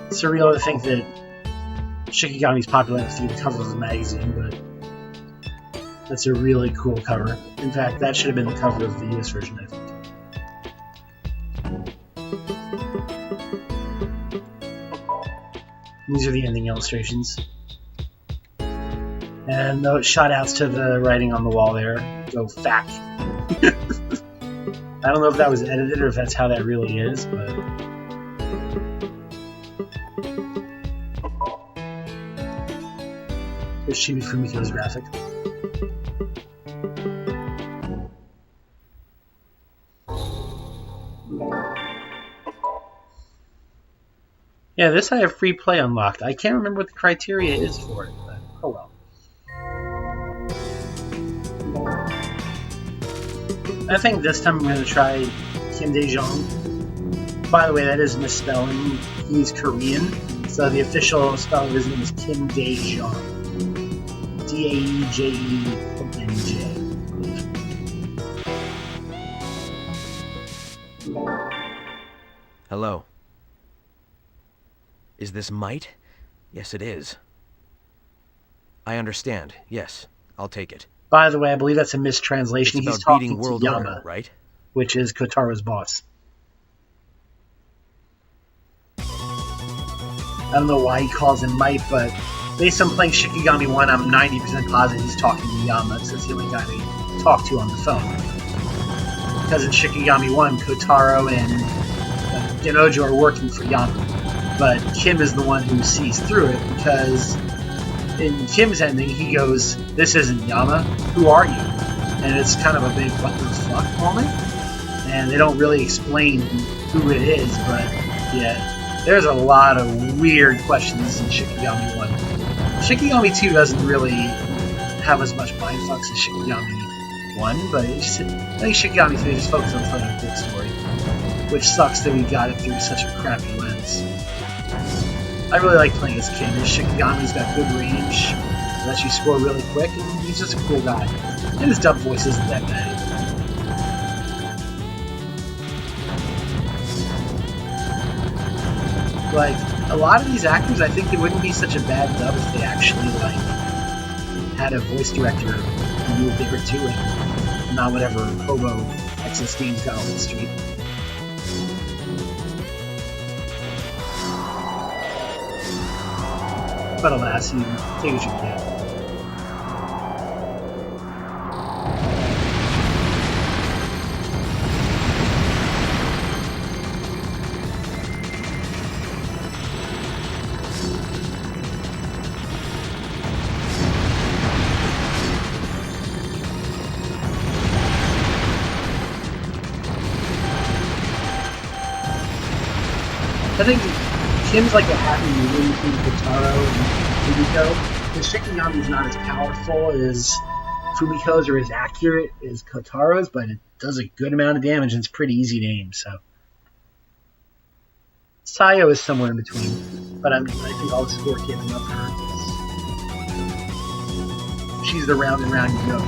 It's surreal to think that Shikigami's popular enough to get the cover of the magazine, but that's a really cool cover. In fact, that should have been the cover of the US version, I think. These are the ending illustrations. And shout outs to the writing on the wall there. Go fact. I don't know if that was edited or if that's how that really is, but... There's Chibi Fumiko's graphic. Yeah, this I have free play unlocked. I can't remember what the criteria is for it, but oh well. I think this time I'm going to try Kim Dae-jong. By the way, that is misspelling. He's Korean, so the official spelling of his name is Kim Dae-jong. D-A-E-J-E-N-J. Hello. Is this Might? Yes, it is. I understand. Yes, I'll take it. By the way, I believe that's a mistranslation. It's He's about talking beating to World Yama, Order, right? which is Kotaro's boss. I don't know why he calls him Might, but based on playing Shikigami 1, I'm 90% positive he's talking to Yama, because that's the only guy they talk to on the phone. Because in Shikigami 1, Kotaro and Genojo are working for Yama. But Kim is the one who sees through it, because in Kim's ending, he goes, "This isn't Yama, who are you?" And it's kind of a big what the fuck moment. And they don't really explain who it is, but yeah, there's a lot of weird questions in Shikigami 1. Shikigami 2 doesn't really have as much mindfucks as Shikigami 1, but I think Shikigami 3 just focuses on telling a good story, which sucks that we got it through such a crappy lens. I really like playing as Kim. His Shikigami's got good range, lets you score really quick, and he's just a cool guy. And his dub voice isn't that bad. Like, a lot of these actors, I think it wouldn't be such a bad dub if they actually, like, had a voice director who knew what they were doing, not whatever hobo Excess Games got on the street. But alas, you take what you can get. I think Kim's like a happy medium between Kohtaro and Fumiko. His Shikigami's not as powerful as Fumiko's or as accurate as Kotaro's, but it does a good amount of damage and it's pretty easy to aim, so. Sayo is somewhere in between, but I think I'll score Kim enough for her. She's the round and round you go.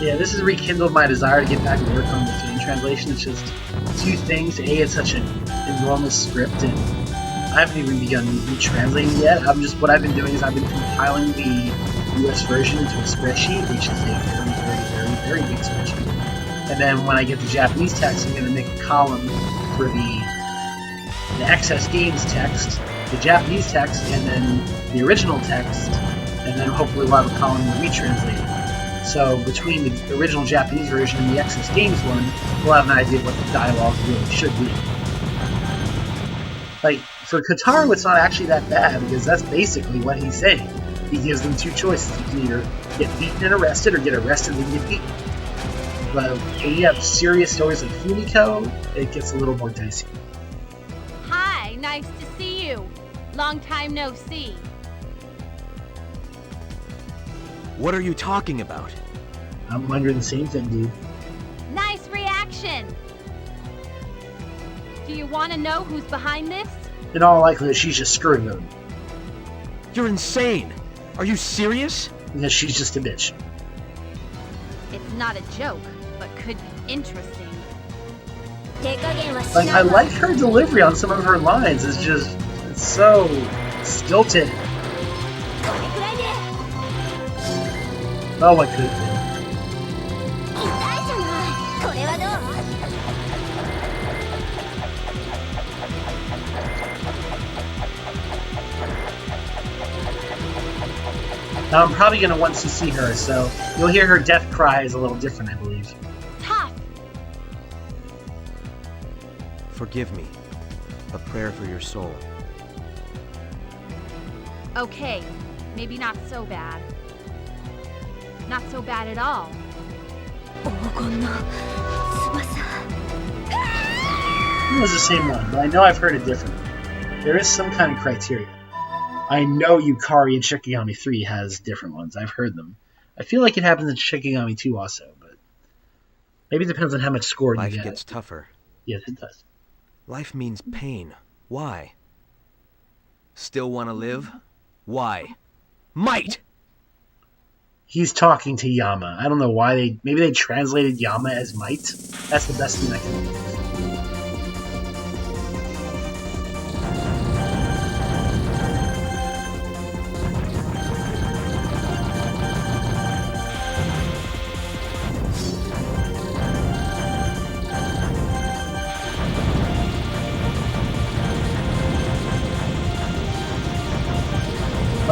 Yeah, this has rekindled my desire to get back to work on the fan translation. It's just two things. A, it's such an enormous script, and I haven't even begun retranslating yet. What I've been doing is I've been compiling the US version into a spreadsheet, which is a very, very, very, very big spreadsheet. And then when I get the Japanese text, I'm going to make a column for the Excess Games text, the Japanese text, and then the original text, and then hopefully we'll have a column retranslated. So between the original Japanese version and the Excess Games one, we'll have an idea of what the dialogue really should be. Like, for Kohtaro, it's not actually that bad, because that's basically what he's saying. He gives them two choices. You can either get beaten and arrested, or get arrested and get beaten. But when you have serious stories like Fumiko, it gets a little more dicey. Hi, nice to see you. Long time no see. What are you talking about? I'm wondering the same thing, dude. Nice reaction. Do you want to know who's behind this? In all likelihood, she's just screwing them. You're insane! Are you serious? Because she's just a bitch. It's not a joke, but could be interesting. Like, I like her delivery on some of her lines. It's so stilted. Oh, what could have been. Now, I'm probably going to want to see her, so you'll hear her death cry is a little different, I believe. Tough. Forgive me. A prayer for your soul. Okay, maybe not so bad. Not so bad at all. It was the same one, but I know I've heard it differently. There is some kind of criteria. I know Yukari in Shikigami 3 has different ones. I've heard them. I feel like it happens in Shikigami 2 also, but maybe it depends on how much score you get. Life gets tougher. Yes, it does. Life means pain. Why? Still want to live? Why? Might! He's talking to Yama. I don't know why maybe they translated Yama as might. That's the best thing I can think of.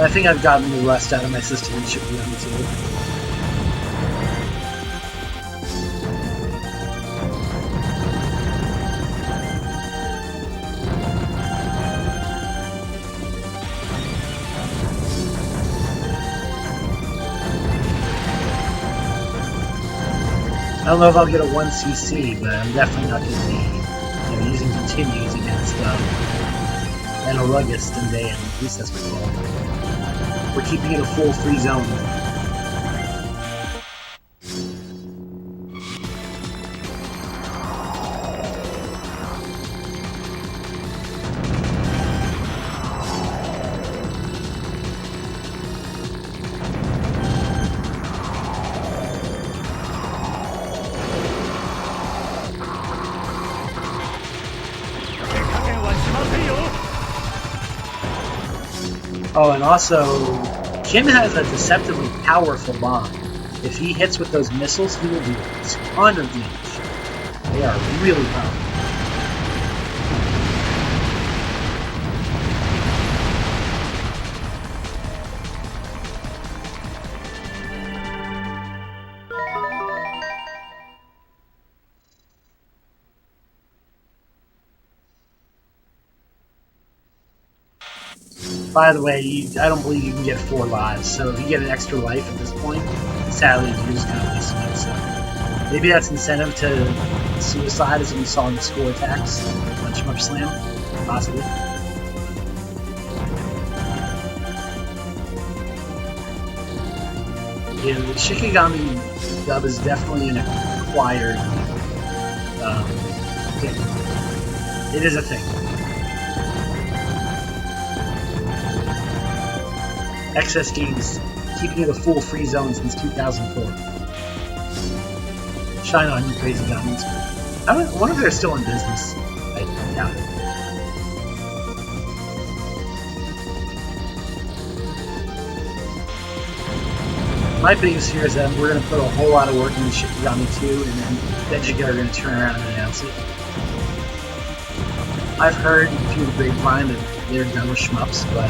But I think I've gotten the rust out of my system in Shikigami too. I don't know if I'll get a 1cc, but I'm definitely not going to be using continues against Analogous and Day, at least that's my goal. We're keeping it a full free zone. Oh, and also, Kim has a deceptively powerful bomb. If he hits with those missiles, he will do a ton of damage. They are really powerful. By the way, I don't believe you can get 4 lives, so if you get an extra life at this point, sadly you're just kind of wasting it. So maybe that's incentive to suicide, as we saw in the score attacks on Shmup Slam, possibly. Yeah, the Shikigami dub is definitely an acquired thing. It is a thing. Excess Games, keeping it a full free zone since 2004. Shine on, you crazy gummies. I wonder if they're still in business. I doubt it. My biggest fear is that we're going to put a whole lot of work into Shikigami 2, and then Vegeta are going to turn around and announce it. I've heard through the grapevine that they're done with shmups, but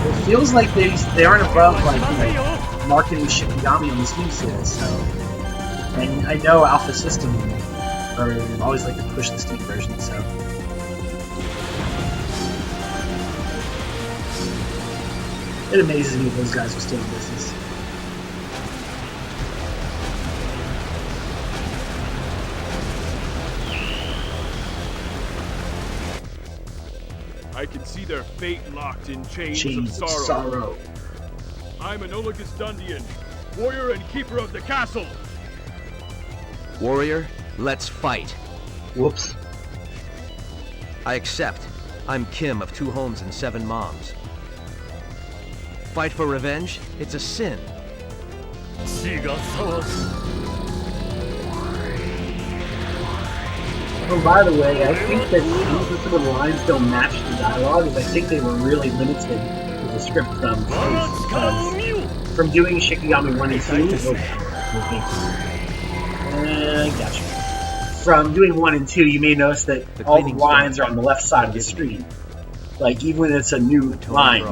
it feels like they aren't above marketing Shikigami on the Steam sales. So, and I know Alpha System are always like to push the Steam version. So, it amazes me those guys are still in business. I can see their fate locked in chains of sorrow. I'm an Olagistundian, warrior and keeper of the castle. Warrior, let's fight. Whoops. I accept. I'm Kim of 2 homes and 7 moms. Fight for revenge? It's a sin. Oh, by the way, I think that some of the lines don't match the dialogue, I think they were really limited with the script from doing Shikigami 1 and 2. Gotcha. From doing 1 and 2, you may notice that all the lines are on the left side of the screen. Like, even when it's a new line.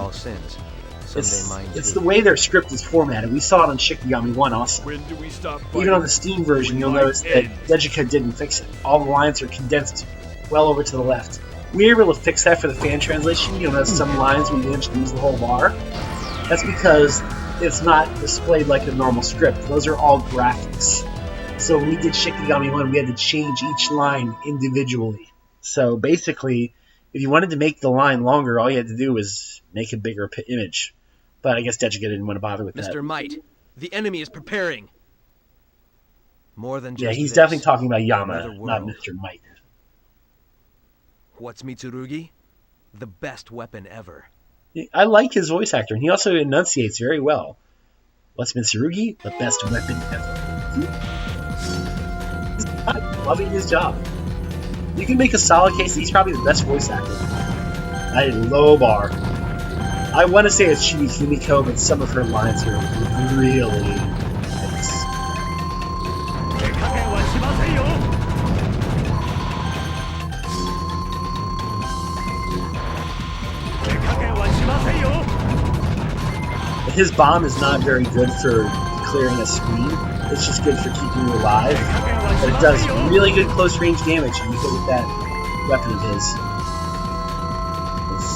It's the way their script is formatted. We saw it on Shikigami 1 also. When do we stop Even on the Steam version, you'll notice that Vegeta didn't fix it. All the lines are condensed well over to the left. We were able to fix that for the fan translation. You'll notice some lines we managed to use the whole bar. That's because it's not displayed like a normal script. Those are all graphics. So when we did Shikigami 1, we had to change each line individually. So basically, if you wanted to make the line longer, all you had to do was make a bigger image. But I guess Vegeta didn't want to bother with that. Mr. Might, the enemy is preparing. More than just he's this. definitely talking about Yama, not Mr. Might. What's Mitsurugi? The best weapon ever. I like his voice actor, and he also enunciates very well. What's Mitsurugi? The best weapon ever. He's loving his job. You can make a solid case that he's probably the best voice actor. I low bar. I want to say it's Chibi Fumiko, but some of her lines are really nice. his bomb is not very good for clearing a screen. It's just good for keeping you alive. But it does really good close range damage if you hit with that weapon of his.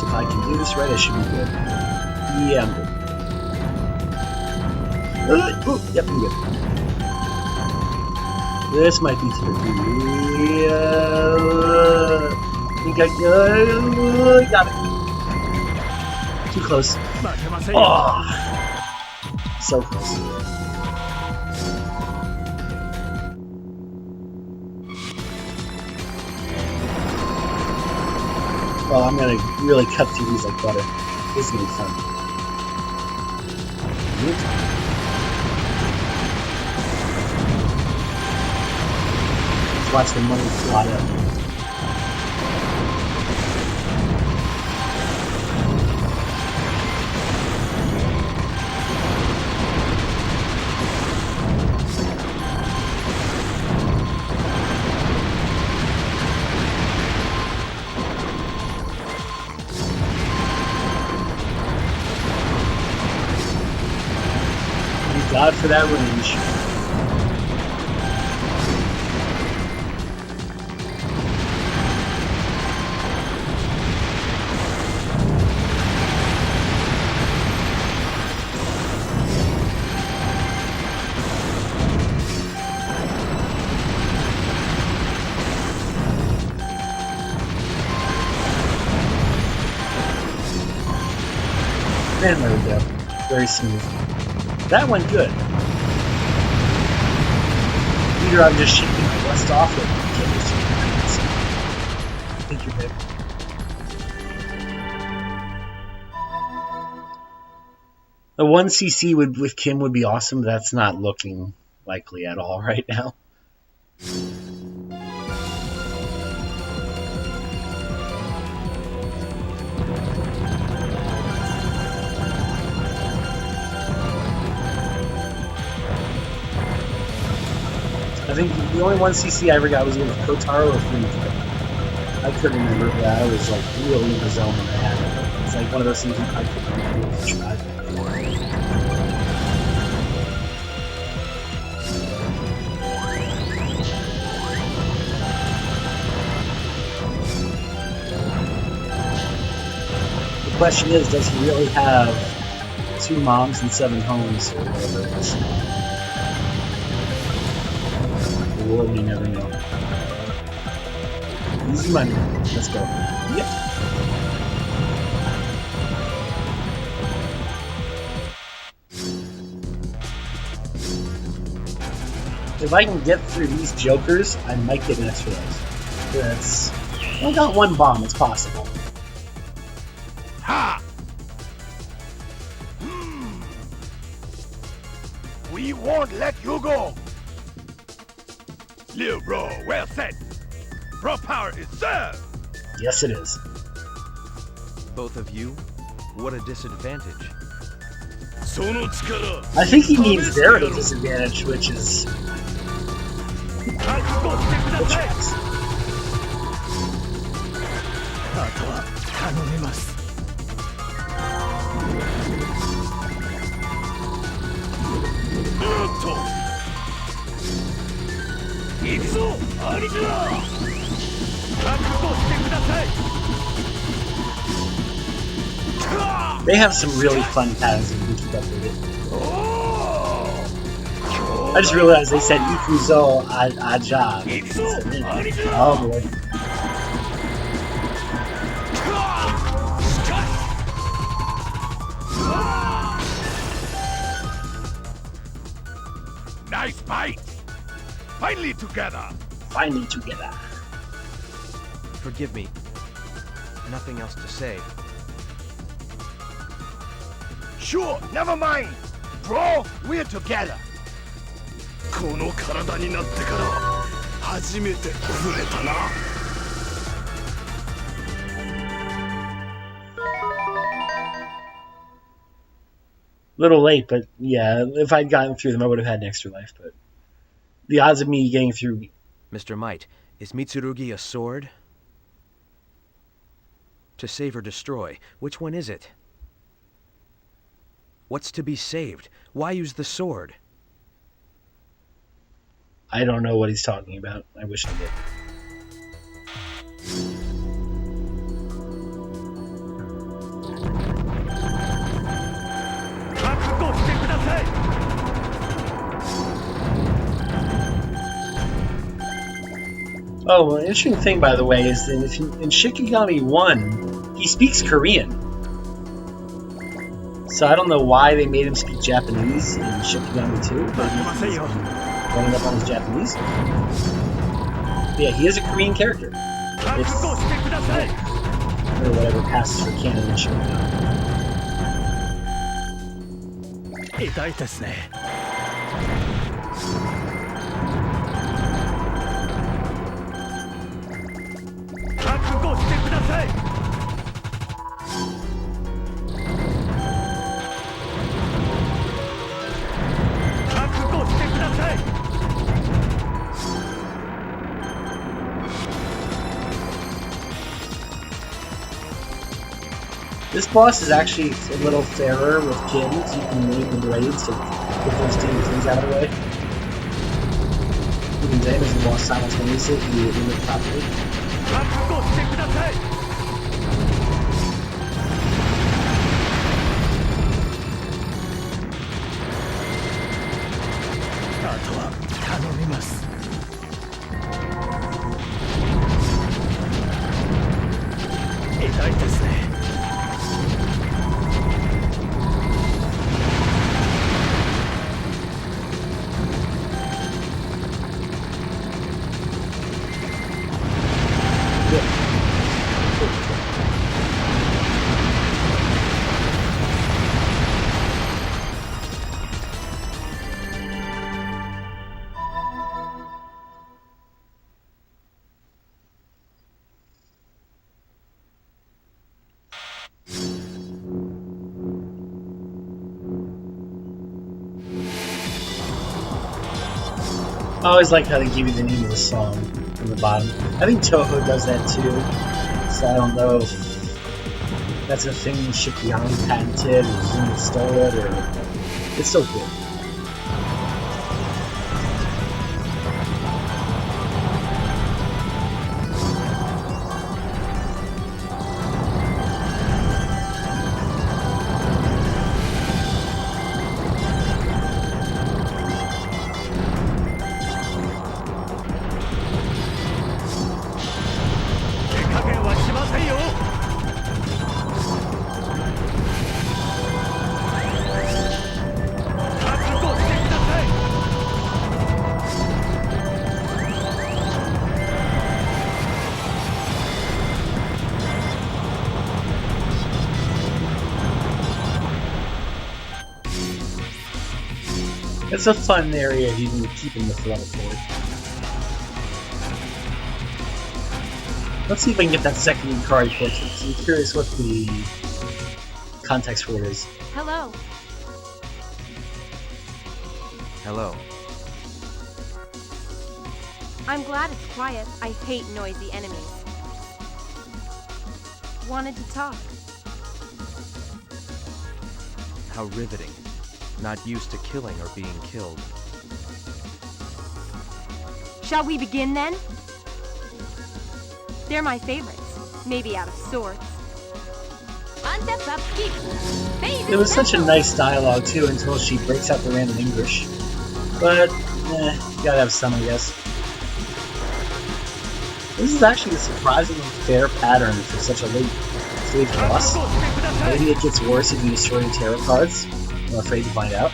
If I can do this right, I should be good. Yeah, I'm good. Ooh, yep, I'm good. This might be tricky. I think I got it. Too close. Oh, so close. Well, I'm gonna really cut through these like butter. This is gonna be fun. Let's watch the money fly up. God for that range. And there we go. Very smooth. That went good. Either I'm just shaking my rust off or I think you're good. The 1cc with Kim would be awesome, but that's not looking likely at all right now. I think the only 1cc I ever got was with Kohtaro or Fumiko. I couldn't remember, but I was like really in the zone when I had it. It's like one of those things you I couldn't remember if you tried. The question is, does he really have 2 moms and 7 homes or whatever it is? Lord, you never know. Easy money. Let's go. Yep. If I can get through these jokers, I might get an extra life. That's... I only got 1 bomb, it's possible. Ha! We won't let you go! Lil bro, well said. Bro power is served. Yes, it is. Both of you? What a disadvantage. I think he means they're at a disadvantage, which is... They have some really fun patterns if you keep up with it. I just realized they said Ikuzo Aja. Oh boy. Nice fight! Finally together! Finally together. Forgive me. Nothing else to say. Sure, never mind! Bro, we're together! この体になってから初めて触れたな。Little late, but yeah, if I'd gotten through them, I would have had an extra life, but the odds of me getting through... Mr. Might, is Mitsurugi a sword? To save or destroy, which one is it? What's to be saved? Why use the sword? I don't know what he's talking about. I wish I did. Oh, well, an interesting thing, by the way, is that in Shikigami 1, he speaks Korean. So I don't know why they made him speak Japanese in Shikigami 2, but he's growing up on his Japanese. But yeah, he is a Korean character. It's, or whatever passes for canon in Shikigami. This boss is actually a little fairer with Kim, so you can name the blades to get those two things out of the way. You can name as the boss simultaneously if you do it properly. I always like how they give you the name of the song from the bottom. I think Toho does that too, so I don't know if that's a thing Shikigami patented or Zuma stole it, or it's so cool. It's a fun area even keeping the flow forward. Let's see if I can get that second card quick. I'm curious what the context for it is. Hello. Hello. I'm glad it's quiet. I hate noisy enemies. Wanted to talk. How riveting. Not used to killing or being killed. Shall we begin then? They're my favorites. Maybe out of sorts. It was such a nice dialogue too until she breaks out the random English. But, you gotta have some, I guess. This is actually a surprisingly fair pattern for such a late stage boss. Maybe it gets worse if you destroy the tarot cards. I'm afraid to find out.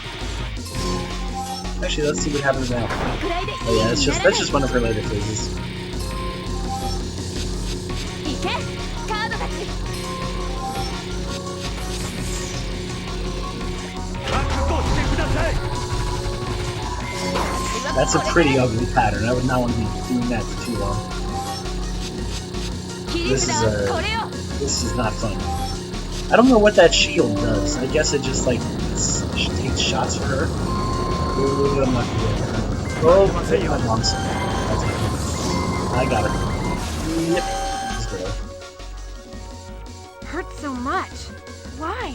Actually, let's see what happens now. Oh yeah, that's just one of her later phases. That's a pretty ugly pattern. I would not want to be doing that for too long. This is not fun. I don't know what that shield does. I guess it just like takes shots for her. Ooh, I'm not gonna get her. Oh, my mom's. I got her. Yep. Just get her. Hurts so much. Why?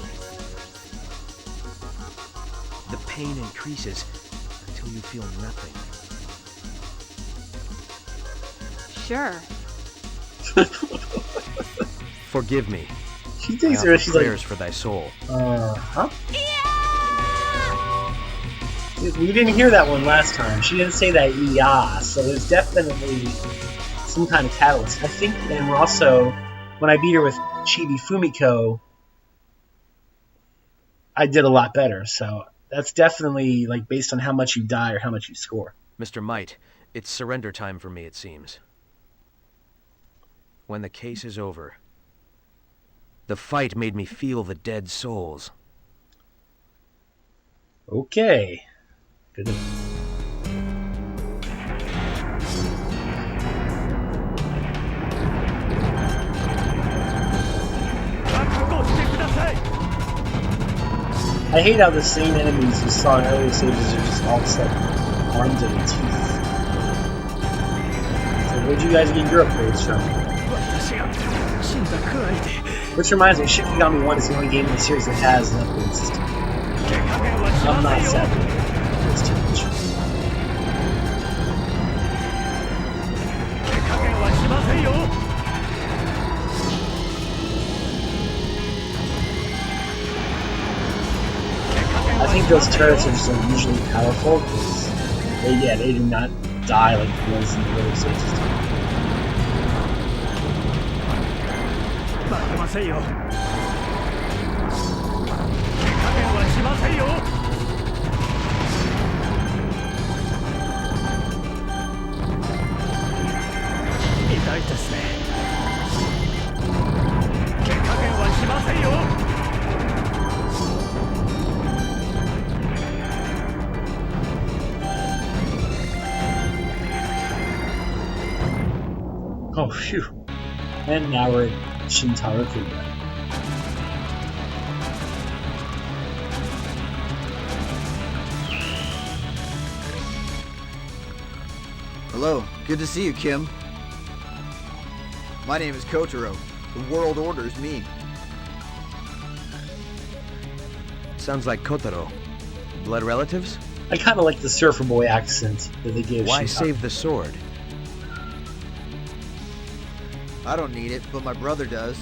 pain increases until you feel nothing. Sure. Forgive me. She I takes offer her. She's prayers like, for thy soul. huh? We didn't hear that one last time. She didn't say that yeah, so there's definitely some kind of catalyst. I think, and also, when I beat her with Chibi Fumiko, I did a lot better. So that's definitely like based on how much you die or how much you score. Mr. Might, it's surrender time for me, it seems. When the case is over, the fight made me feel the dead souls. Okay. Good. I hate how the same enemies you saw in earlier stages are just all set arms and teeth. So where'd you guys get your upgrades from? Which reminds me, Shikigami 1 is the only game in the series that has an upgrade system. I'm not sad. It's too much. I think those turrets are just unusually powerful because they do not die like the ones in the early stages do. Oh, phew. And now we're at Shintaro Kuga. Hello, good to see you, Kim. My name is Kohtaro. The world orders me. Sounds like Kohtaro. Blood relatives? I kind of like the surfer boy accent that they gave Why Shintaro. save the sword? I don't need it, but my brother does.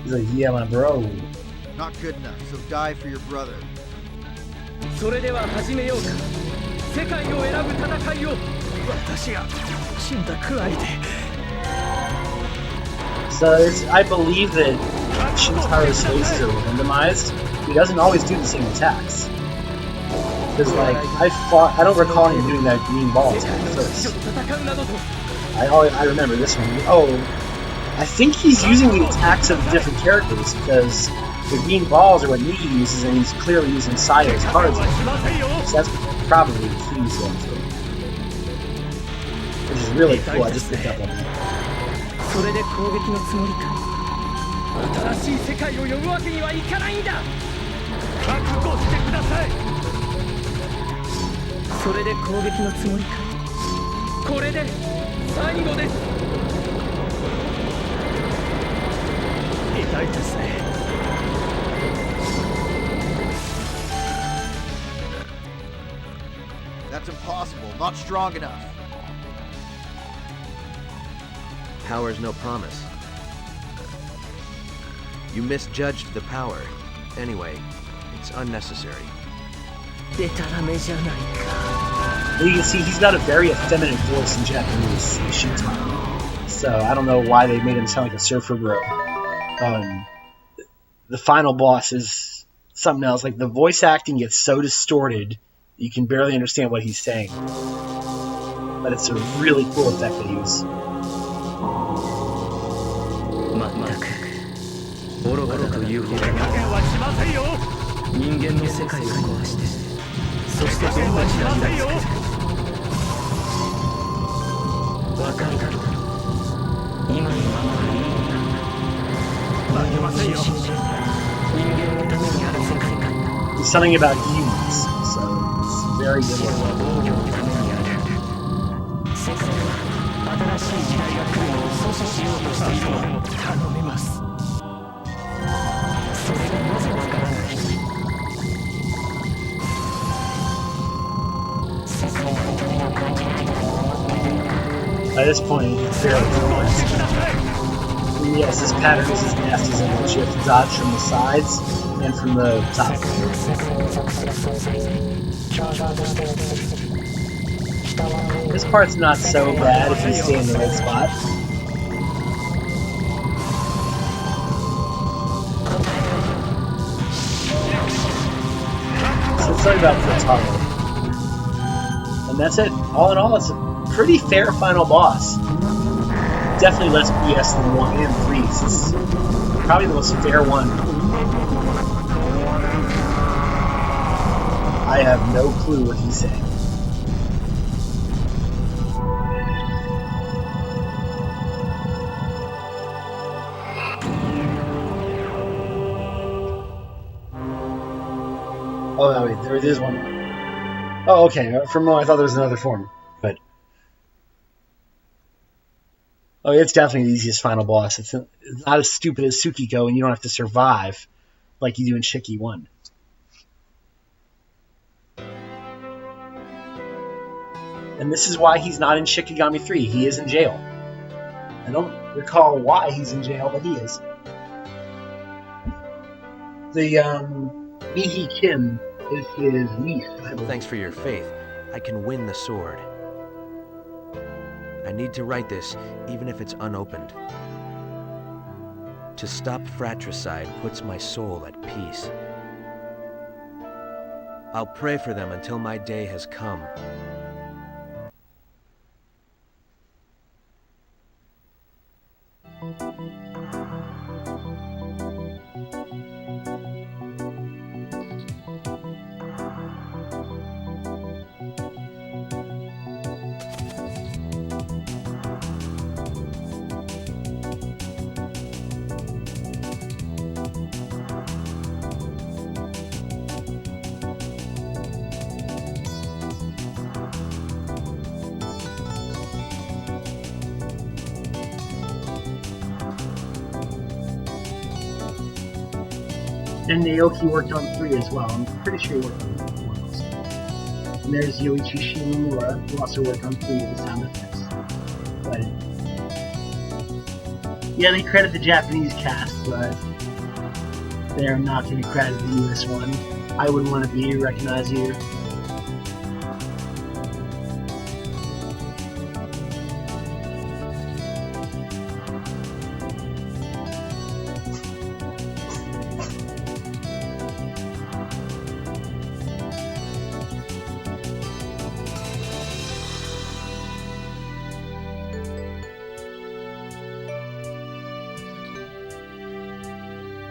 He's like, yeah, my bro. Not good enough, so die for your brother. So I believe that Shintaro's phases are randomized. He doesn't always do the same attacks. Because, like, I don't recall him doing that green ball attack first. I remember this one. Oh, I think he's using the attacks of the different characters because the green balls are what Nikki uses, and he's clearly using Sayo's cards. So that's probably what he's going through. Which is really cool. I just picked up on that. That's impossible, not strong enough. Power's no promise. You misjudged the power. Anyway, it's unnecessary. You can see he's got a very effeminate voice in Japanese, Shintaro. So I don't know why they made him sound like a surfer bro. The final boss is something else. Like, the voice acting gets so distorted you can barely understand what he's saying. But it's a really cool effect they use. There's something about humans, so it's very good. this point, it's barely progressed. Yes, this pattern is as nasty as it looks. You have to dodge from the sides and from the top. This part's not so bad if you stay in the right spot. So let's talk about Kohtaro. And that's it. All in all, it's a pretty fair final boss. Definitely less BS than 1 and 3s. It's probably the most fair one. I have no clue what he's saying. Oh, no, wait, there is one. Oh, okay. For a moment, I thought there was another form. But oh, it's definitely the easiest final boss. It's not as stupid as Tsukiko, and you don't have to survive like you do in Shiki 1. And this is why he's not in Shikigami 3. He is in jail. I don't recall why he's in jail, but he is. The Mihi Kim is his niece, I believe. Thanks for your faith. I can win the sword. I need to write this, even if it's unopened. To stop fratricide puts my soul at peace. I'll pray for them until my day has come. And Naoki worked on 3 as well. I'm pretty sure he worked on 4 also. And there's Yoichi Shimomura, who also worked on 3 of the sound effects. But yeah, they credit the Japanese cast, but they're not going to credit the US one. I wouldn't want to be recognized either.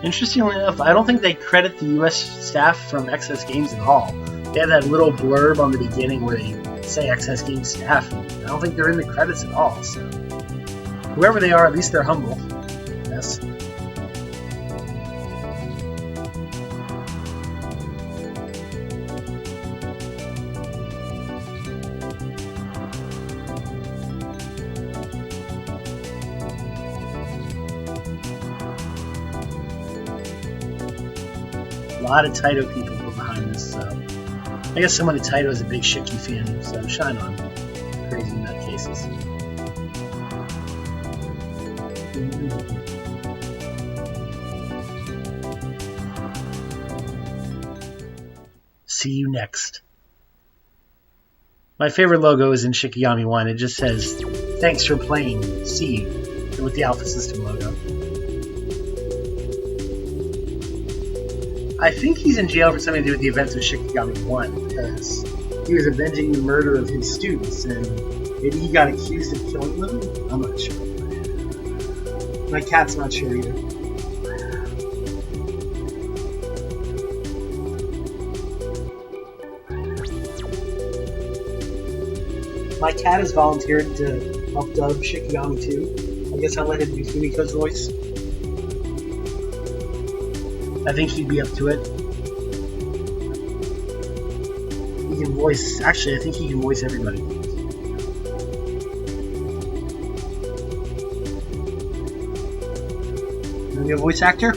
Interestingly enough, I don't think they credit the US staff from XS Games at all. They have that little blurb on the beginning where they say XS Games staff, and I don't think they're in the credits at all, so whoever they are, at least they're humble. Yes. A lot of Taito people were behind this, so I guess someone at Taito is a big Shiki fan, so shine on. Crazy nutcases. See you next. My favorite logo is in Shikigami 1. It just says, "Thanks for playing, see you," with the Alpha System logo. I think he's in jail for something to do with the events of Shikigami 1, because he was avenging the murder of his students, and maybe he got accused of killing them? I'm not sure. My cat's not sure either. My cat has volunteered to help dub Shikigami 2. I guess I'll let him do Fumiko's voice. I think he'd be up to it. He can voice... Actually, I think he can voice everybody. Maybe a voice actor?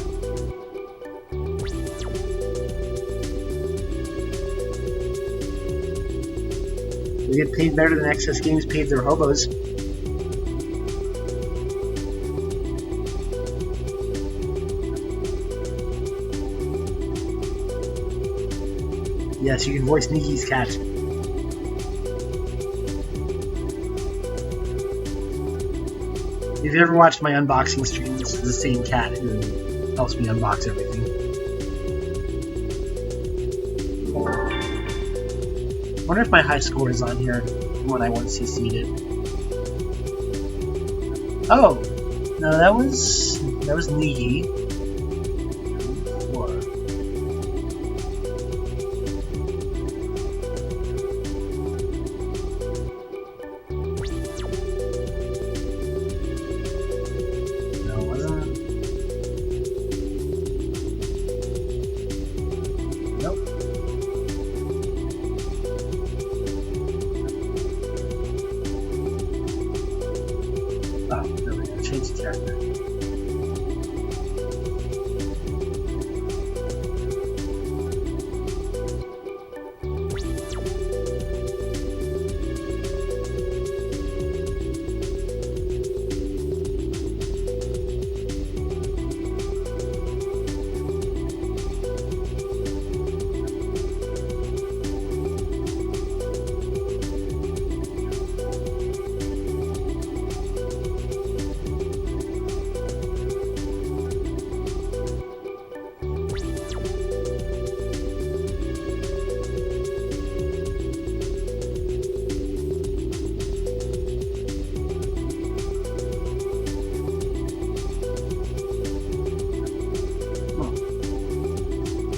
They get paid better than XS Games paid their hobos. Yes, you can voice Nigi's cat. If you ever watched my unboxing streams, it's the same cat who helps me unbox everything. I wonder if my high score is on here when I once CC'd it. Oh! No, that was Nigi.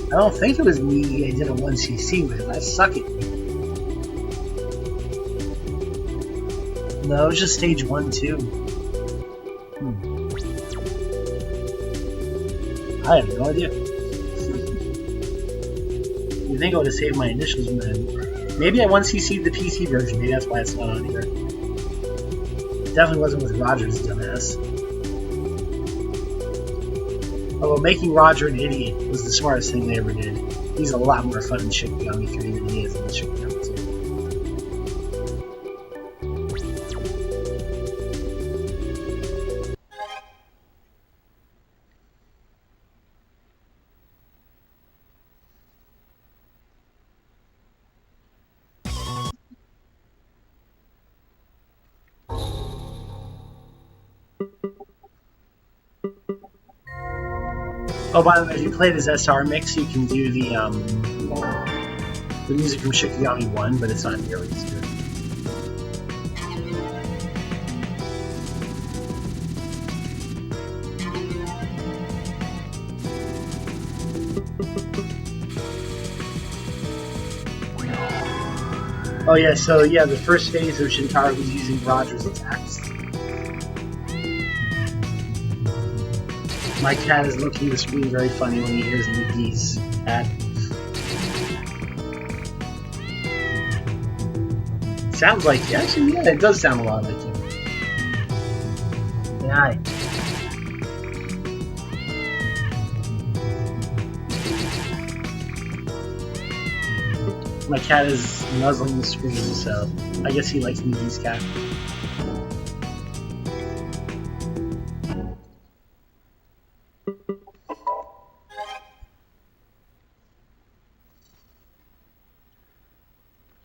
I don't think it was me I did a 1cc with. I suck at it. No, it was just stage 1, too. I have no idea. You think I would have saved my initials, man? Maybe I 1cc'd the PC version. Maybe that's why it's not on here. Definitely wasn't with Roger's dumbass. Although making Roger an idiot was the smartest thing they ever did. He's a lot more fun in Shikigami 3 than he is in Shikigami 2. Oh, by the way, if you play this SR mix, you can do the music from Shikigami 1, but it's not nearly as good. Oh yeah, so yeah, the first phase of Shintaro was using Roger's attacks. My cat is looking at the screen very funny when he hears Nigi's cat. Sounds like you. Actually, yeah, it does sound a lot like you. Yeah. My cat is nuzzling the screen, so I guess he likes Nigi's cat.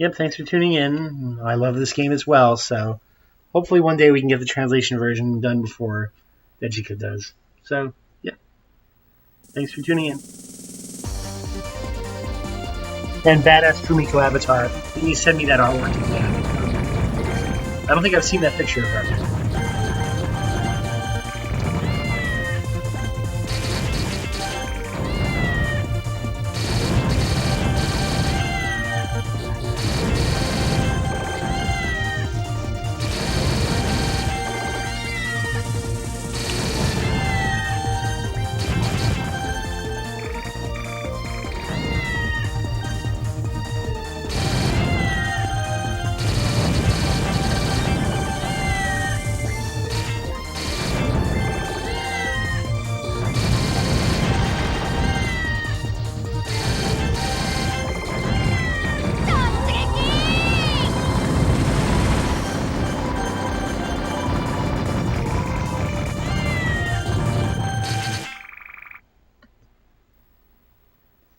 Yep, thanks for tuning in. I love this game as well, so hopefully one day we can get the translation version done before Vegeta does. So, yeah. Thanks for tuning in. And badass Fumiko avatar. Can you send me that artwork again? I don't think I've seen that picture of her.